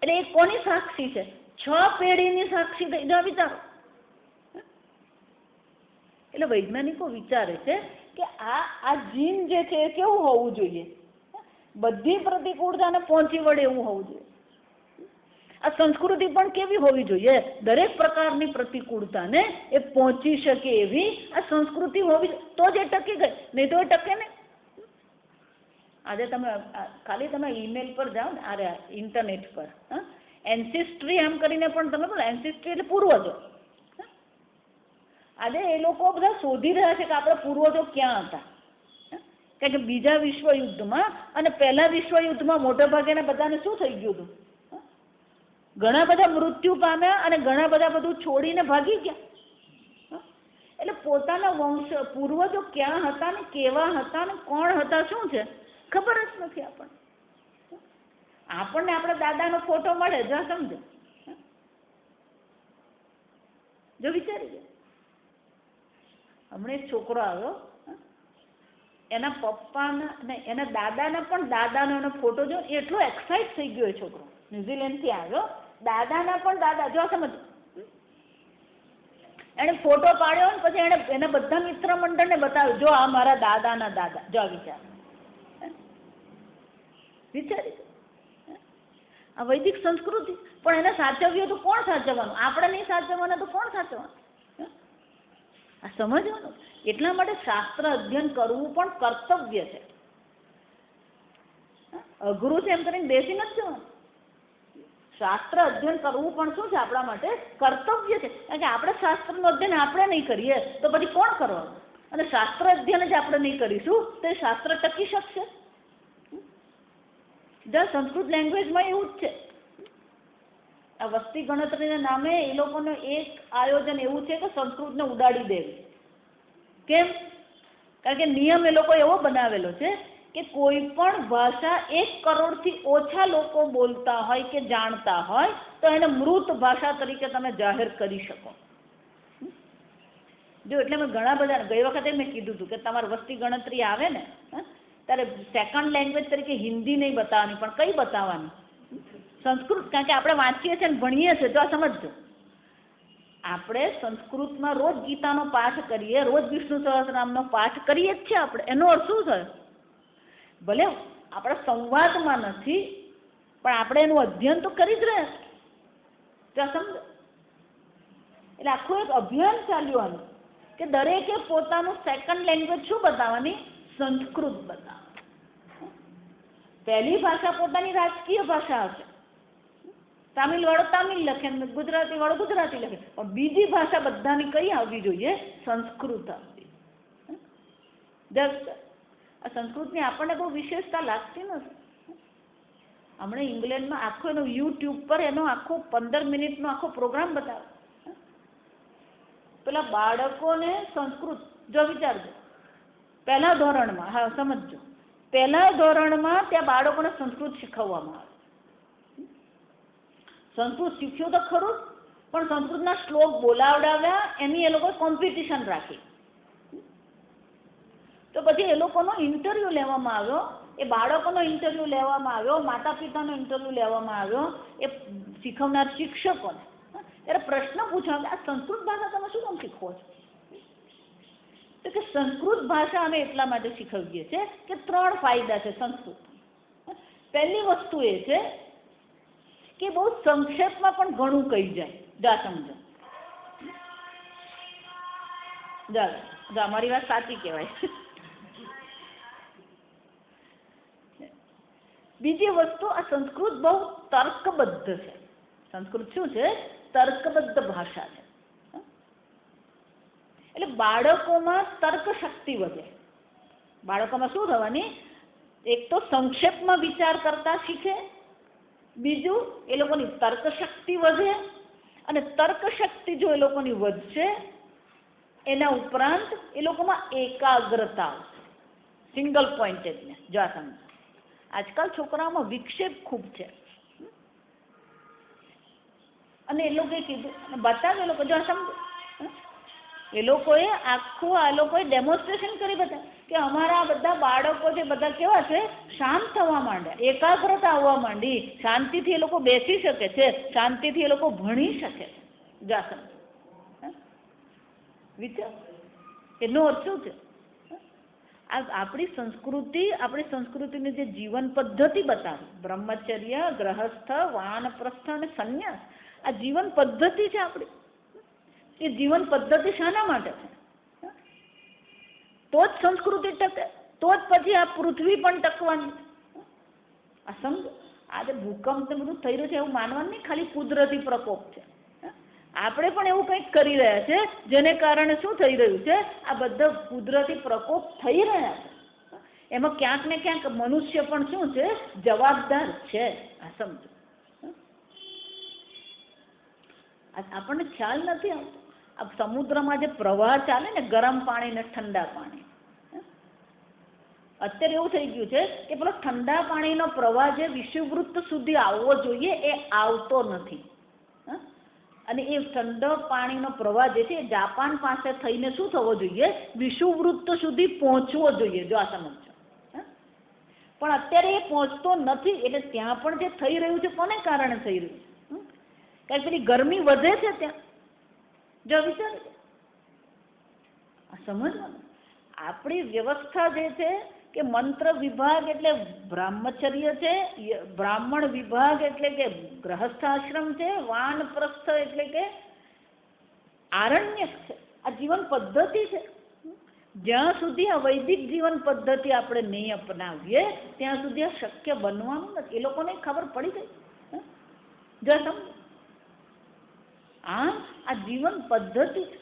એટલે એ કોની સાક્ષી છે? 6 પેઢીની સાક્ષી થઈ. જો વિચારો. એટલે વૈજ્ઞાનિકો વિચારે છે કે આ જીન જે છે એ કેવું હોવું જોઈએ? બધી પ્રતિકૂળતાને પહોંચી વળે એવું હોવું જોઈએ. આ સંસ્કૃતિ પણ કેવી હોવી જોઈએ? દરેક પ્રકારની પ્રતિકૂળતાને એ પહોંચી શકે એવી આ સંસ્કૃતિ હોવી, તો જ એ ટકી ગઈ, નહીં તો એ ટકે નહીં. આજે તમે ખાલી તમે ઈમેલ પર જાઓ ને, અરે ઇન્ટરનેટ પર એન્સિસ્ટ્રી આમ કરીને પણ તમે બોલો, એન્સિસ્ટ્રી એટલે પૂર્વજો. આજે એ લોકો બધા શોધી રહ્યા છે કે આપણા પૂર્વજો ક્યાં હતા. કારણ કે બીજા વિશ્વયુદ્ધમાં અને પહેલા વિશ્વયુદ્ધમાં મોટા ભાગેના બધાને શું થઈ ગયું હતું? ઘણા બધા મૃત્યુ પામ્યા અને ઘણા બધા બધું છોડીને ભાગી ગયા. એટલે પોતાના વંશ પૂર્વજો ક્યાં હતા ને કેવા હતા ને કોણ હતા શું છે ખબર જ નથી આપણને. આપણને આપણા દાદાનો ફોટો મળે, જો સમજો. જો વિચારી ગયા. હમણાં એક છોકરો આવ્યો, એના પપ્પાના ને એના દાદાના પણ દાદાનો એનો ફોટો જો, એટલો એક્સાઇટ થઈ ગયો એ છોકરો. ન્યુઝીલેન્ડથી આવ્યો, દાદાના પણ દાદા, જો સમજ. એને ફોટો પાડ્યો ને પછી એને એના બધા મિત્ર મંડળને બતાવ્યું, જો આ મારા દાદાના દાદા. જો વિચાર, વિચારી. આ વૈદિક સંસ્કૃતિ. પણ એને સાચવ્યું તો કોણ સાચવવાનું? આપણે નહીં સાચવવાના તો કોણ સાચવવાનું? આ સમજવાનું. એટલા માટે શાસ્ત્ર અધ્યયન કરવું પણ કર્તવ્ય છે. અઘરું છે એમ કરીને બેસી નથી જવાનું. શાસ્ત્ર અધ્યયન કરવું પણ શું છે? આપણા માટે કર્તવ્ય છે. કારણ કે આપણે શાસ્ત્રનું અધ્યયન આપણે નહીં કરીએ તો પછી કોણ કરવાનું? અને શાસ્ત્ર અધ્યયન જ આપણે નહીં કરીશું તો એ શાસ્ત્ર ટકી શકશે? સંસ્કૃત લેંગ્વેજમાં એવું જ છે. આ વસ્તી ગણતરીના નામે એ લોકોનું એક આયોજન એવું છે કે સંસ્કૃતને ઉડાડી દેવી. કેમ? કારણ કે નિયમ એ લોકો એવો બનાવેલો છે કે કોઈ પણ ભાષા 1 કરોડથી ઓછા લોકો બોલતા હોય કે જાણતા હોય તો એને મૃત ભાષા તરીકે તમે જાહેર કરી શકો. જો એટલે મેં ઘણા બધા, ગઈ વખતે મેં કીધું હતું કે તમારી વસ્તી ગણતરી આવે ને ત્યારે સેકન્ડ લેંગ્વેજ તરીકે હિન્દી નહીં બતાવવાની, પણ કઈ બતાવવાની? સંસ્કૃત. કારણ કે આપણે વાંચીએ છીએ ને ભણીએ છીએ. જો સમજો, આપણે સંસ્કૃતમાં રોજ ગીતાનો પાઠ કરીએ, રોજ વિષ્ણુ સહસ્રનામનો પાઠ કરીએ જ છીએ આપણે. એનો અર્થ શું થયો? ભલે આપણા સંવાદમાં નથી પણ આપણે એનું અધ્યયન તો કરી જ રહ્યા. જો સમજો. એટલે આખું એક અભિયાન ચાલ્યું આનું કે દરેકે પોતાનું સેકન્ડ લેંગ્વેજ શું બતાવવાની? સંસ્કૃત બતાવવાની. પહેલી ભાષા પોતાની રાજકીય ભાષા હશે. તામિલ વાળો તામિલ લખે, ગુજરાતી વાળો ગુજરાતી લખે, પણ બીજી ભાષા બધાની કઈ આવવી જોઈએ? સંસ્કૃત આવવી. આ સંસ્કૃતની આપણને બહુ વિશેષતા લાગતી નથી. હમણાં ઇંગ્લેન્ડમાં આખો એનો યુટ્યુબ પર એનો આખો 15 મિનિટનો આખો પ્રોગ્રામ બતાવે. પેલા બાળકોને સંસ્કૃત, જો વિચારજો, પહેલા ધોરણમાં, હા સમજજો, પહેલા ધોરણમાં ત્યાં બાળકોને સંસ્કૃત શીખવવામાં આવે. સંસ્કૃત શીખ્યું તો ખરું, પણ સંસ્કૃતના શ્લોક બોલાવડાવ્યા, એની એ લોકોએ કોમ્પિટિશન રાખી. તો પછી એ લોકોનો ઇન્ટરવ્યૂ લેવામાં આવ્યો, એ બાળકોનો ઇન્ટરવ્યૂ લેવામાં આવ્યો, માતા પિતાનો ઇન્ટરવ્યૂ લેવામાં આવ્યો, એ શીખવનાર શિક્ષકોને. ત્યારે પ્રશ્ન પૂછ્યો કે આ સંસ્કૃત ભાષા તમે શું કામ શીખવો છો? તો કે સંસ્કૃત ભાષા અમે એટલા માટે શીખવીએ છીએ કે 3 ફાયદા છે સંસ્કૃત. પહેલી વસ્તુ એ છે કે બહુ સંક્ષેપમાં પણ ઘણું કહી જાય. જા સમજો, જા મારી વાત સાચી કહેવાય. બીજી વસ્તુ, આ સંસ્કૃત બહુ તર્કબદ્ધ છે. સંસ્કૃત શું છે? તર્કબદ્ધ ભાષા છે. એટલે બાળકોમાં તર્ક શક્તિ વધે. બાળકોમાં શું થવાની? એક તો સંક્ષેપમાં વિચાર કરતા શીખે, બીજું એ લોકોની તર્ક શક્તિ વધે, અને તર્ક શક્તિ જો એ લોકોની વધશે એના ઉપરાંત એ લોકોમાં એકાગ્રતા આવશે. સિંગલ પોઈન્ટેડનેસ. જો આ સમજો, આજકાલ છોકરાઓમાં વિક્ષેપ ખૂબ છે, અને એ લોકોએ કીધું બતાવ્યું, એ લોકો જો સમજો, એ લોકોએ આખું આ લોકોએ ડેમોન્સ્ટ્રેશન કરી બતાવ્યું કે અમારા બધા બાળકો જે બધા કેવા છે, શાંત થવા માંડ્યા, એકાગ્રતા આવવા માંડી, શાંતિથી એ લોકો બેસી શકે છે, શાંતિથી એ લોકો ભણી શકે છે. જા સમજો વિચાર, એનો અર્થ શું છે? આપણી સંસ્કૃતિની જે જીવન પદ્ધતિ બતાવી, બ્રહ્મચર્ય, ગ્રહસ્થ, વાનપ્રસ્થ અને સંન્યાસ, આ જીવન પદ્ધતિ છે આપણી. એ જીવન પદ્ધતિ શાના માટે છે? તો જ સંસ્કૃતિ ટકે, તો જ પછી આ પૃથ્વી પણ ટકવાની. આ સમજો, આજે ભૂકંપ ને બધું થઈ રહ્યું છે એવું માનવાનું નહીં, ખાલી કુદરતી પ્રકોપ છે. આપણે પણ એવું કંઈક કરી રહ્યા છે જેને કારણે શું થઈ રહ્યું છે? આ બધા કુદરતી પ્રકોપ થઈ રહ્યા છે. એમાં ક્યાંક ને ક્યાંક મનુષ્ય પણ શું છે? જવાબદાર છે. આ સમજો, આપણને ખ્યાલ નથી આવતો. આ સમુદ્રમાં જે પ્રવાહ ચાલે ને, ગરમ પાણી ને ઠંડા પાણી, અત્યારે એવું થઈ ગયું છે કે પેલો ઠંડા પાણીનો પ્રવાહ જે વિષુવવૃત્ત સુધી આવવો જોઈએ એ આવતો નથી. અને એ ઠંડો પાણીનો પ્રવાહ જે છે એ જાપાન પાસે થઈને શું થવો જોઈએ? વિષુવવૃત્ત સુધી પહોંચવો જોઈએ. જો આ સમજો, પણ અત્યારે એ પહોંચતો નથી. એટલે ત્યાં પણ જે થઈ રહ્યું છે કોને કારણે થઈ રહ્યું છે? કારણ પેલી ગરમી વધે છે ત્યાં. જો વિચાર સમજવાનું, આપણી વ્યવસ્થા જે છે કે મંત્ર વિભાગ એટલે બ્રહ્મચર્ય છે, બ્રાહ્મણ વિભાગ એટલે કે ગ્રહસ્થાશ્રમ છે, વાનપ્રસ્થ એટલે કે આરણ્યક છે. આ જીવન પદ્ધતિ છે. જ્યાં સુધી આ વૈદિક જીવન પદ્ધતિ આપણે નહીં અપનાવીએ ત્યાં સુધી આ શક્ય બનવાનું નથી. એ લોકોને ખબર પડી ગઈ. જો સમજો, આ જીવન પદ્ધતિ છે,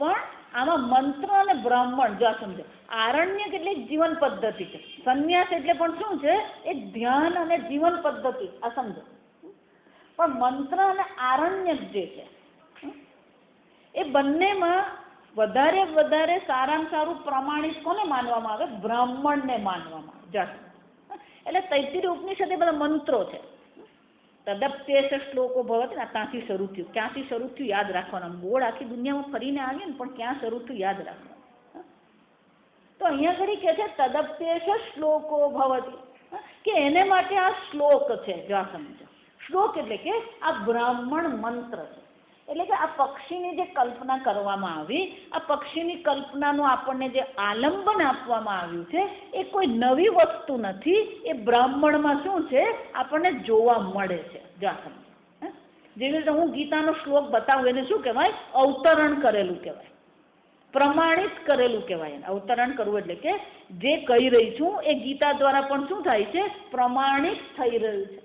પણ આમાં મંત્ર અને બ્રાહ્મણ, જો સમજો, આરણ્યક એટલે જીવન પદ્ધતિ છે, સંન્યાસ એટલે પણ શું છે? એ ધ્યાન અને જીવન પદ્ધતિ. આ સમજો, પણ મંત્ર અને આરણ્યક જે છે એ બંનેમાં વધારે સારામાં સારું પ્રમાણિત કોને માનવામાં આવે? બ્રાહ્મણને માનવામાં આવે. એટલે તૈત્તિરીય ઉપનિષદ એ બધા મંત્રો છે. તદપ્યેશ શ્લોકો ભવતી, ત્યાંથી શરૂ થયું. ક્યાંથી શરૂ થયું યાદ રાખવાનું. બોર્ડ આખી દુનિયામાં ફરીને આવીએ ને, પણ ક્યાં શરૂ થયું યાદ રાખવાનું. તો અહીંયા ઘડી કે છે તદપ્યેશ શ્લોકો ભવતી, કે એને માટે આ શ્લોક છે. જો સમજો, શ્લોક એટલે કે આ બ્રાહ્મણ મંત્ર છે. એટલે કે આ પક્ષીની જે કલ્પના કરવામાં આવી, આ પક્ષીની કલ્પનાનું આપણને જે આલંબન આપવામાં આવ્યું છે એ કોઈ નવી વસ્તુ નથી. એ બ્રાહ્મણમાં શું છે? આપણને જોવા મળે છે. જો સમજો, જેવી રીતે હું ગીતાનો શ્લોક બતાવું એને શું કહેવાય? અવતરણ કરેલું કહેવાય, પ્રમાણિત કરેલું કહેવાય. અવતરણ કરવું એટલે કે જે કહી રહી છું એ ગીતા દ્વારા પણ શું થાય છે? પ્રમાણિત થઈ રહ્યું છે.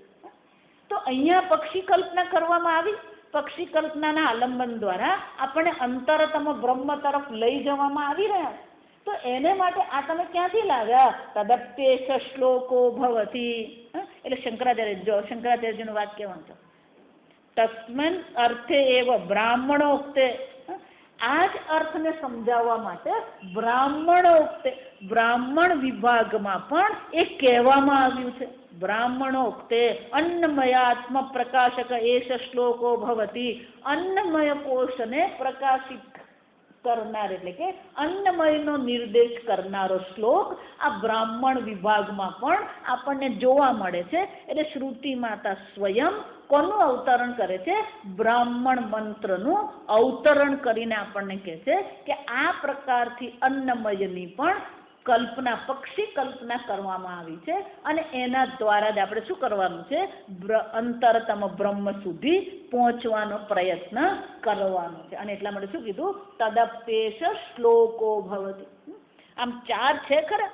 તો અહીંયા પક્ષી કલ્પના કરવામાં આવી. પક્ષી કલ્પનાના આલંબન દ્વારા આપણને અંતરતમ બ્રહ્મ તરફ લઈ જવામાં આવી રહ્યા છે. તો એને માટે આ તમે ક્યાંથી લાવ્યા? તદપ્યેશ શ્લોકો ભવતી. એટલે શંકરાચાર્યજીનું વાક્ય વાંચો, તસ્મિન અર્થે એવ બ્રાહ્મણોક્તે. આ જ અર્થને સમજાવવા માટે બ્રાહ્મણોક્તે, બ્રાહ્મણ વિભાગમાં પણ એ કહેવામાં આવ્યું છે. બ્રાહ્મણોક્તે અન્નમયાત્મ પ્રકાશક એષ શ્લોકો ભવતી. અન્નમય કોષને પ્રકાશિત કરનાર એટલે કે અન્નમયનો નિર્દેશ કરનારો શ્લોક આ બ્રાહ્મણ વિભાગમાં પણ આપણને જોવા મળે છે. એટલે શ્રુતિ માતા સ્વયં કોનું અવતરણ કરે છે? બ્રાહ્મણ મંત્રનું અવતરણ કરીને આપણને કહે છે કે આ પ્રકારથી અન્નમયની પણ કલ્પના, પક્ષી કલ્પના કરવામાં આવી છે. અને એના દ્વારા જ આપણે શું કરવાનું છે? અંતરતમ બ્રહ્મ સુધી પહોંચવાનો પ્રયત્ન કરવાનો છે. અને એટલા માટે શું કીધું? તદપ્યેશ શ્લોકો ભવતી. આમ 4 છે ખરા,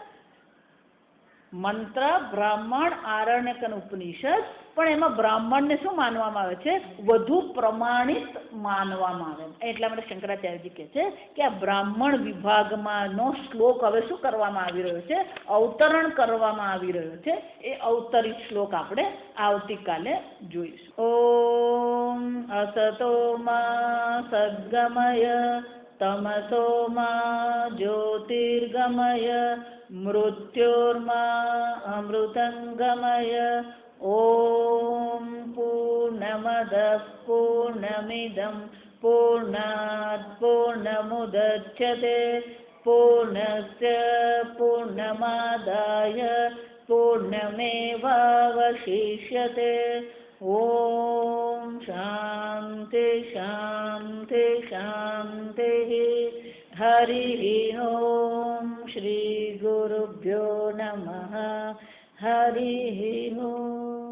મંત્ર, બ્રાહ્મણ, આરણ્યક અને ઉપનિષદ. પણ એમાં બ્રાહ્મણને શું માનવામાં આવે છે? વધુ પ્રમાણિત માનવામાં આવે. એટલા માટે શંકરાચાર્યજી કહે છે કે આ બ્રાહ્મણ વિભાગમાંનો શ્લોક હવે શું કરવામાં આવી રહ્યો છે, અવતરણ કરવામાં આવી રહ્યો છે. એ અવતરિત શ્લોક આપણે આવતીકાલે જોઈશું. ઓમ અસતો મા સદ્ગમય તમસો મા જ્યોતિર્ગમય મૃત્યોર્મા અમૃતંગમય. ઓમ પૂર્ણમદ પૂર્ણમિદં પૂર્ણાત પૂર્ણમુદચ્યતે પૂર્ણસ્ય પૂર્ણમાદાય પૂર્ણમેવાવશિષ્યતે. ઓમ શાંતિ શાંતિ શાંતિ. હરિ ઓમ શ્રી ગુરુભ્યો નમઃ. હરિ ઓમ.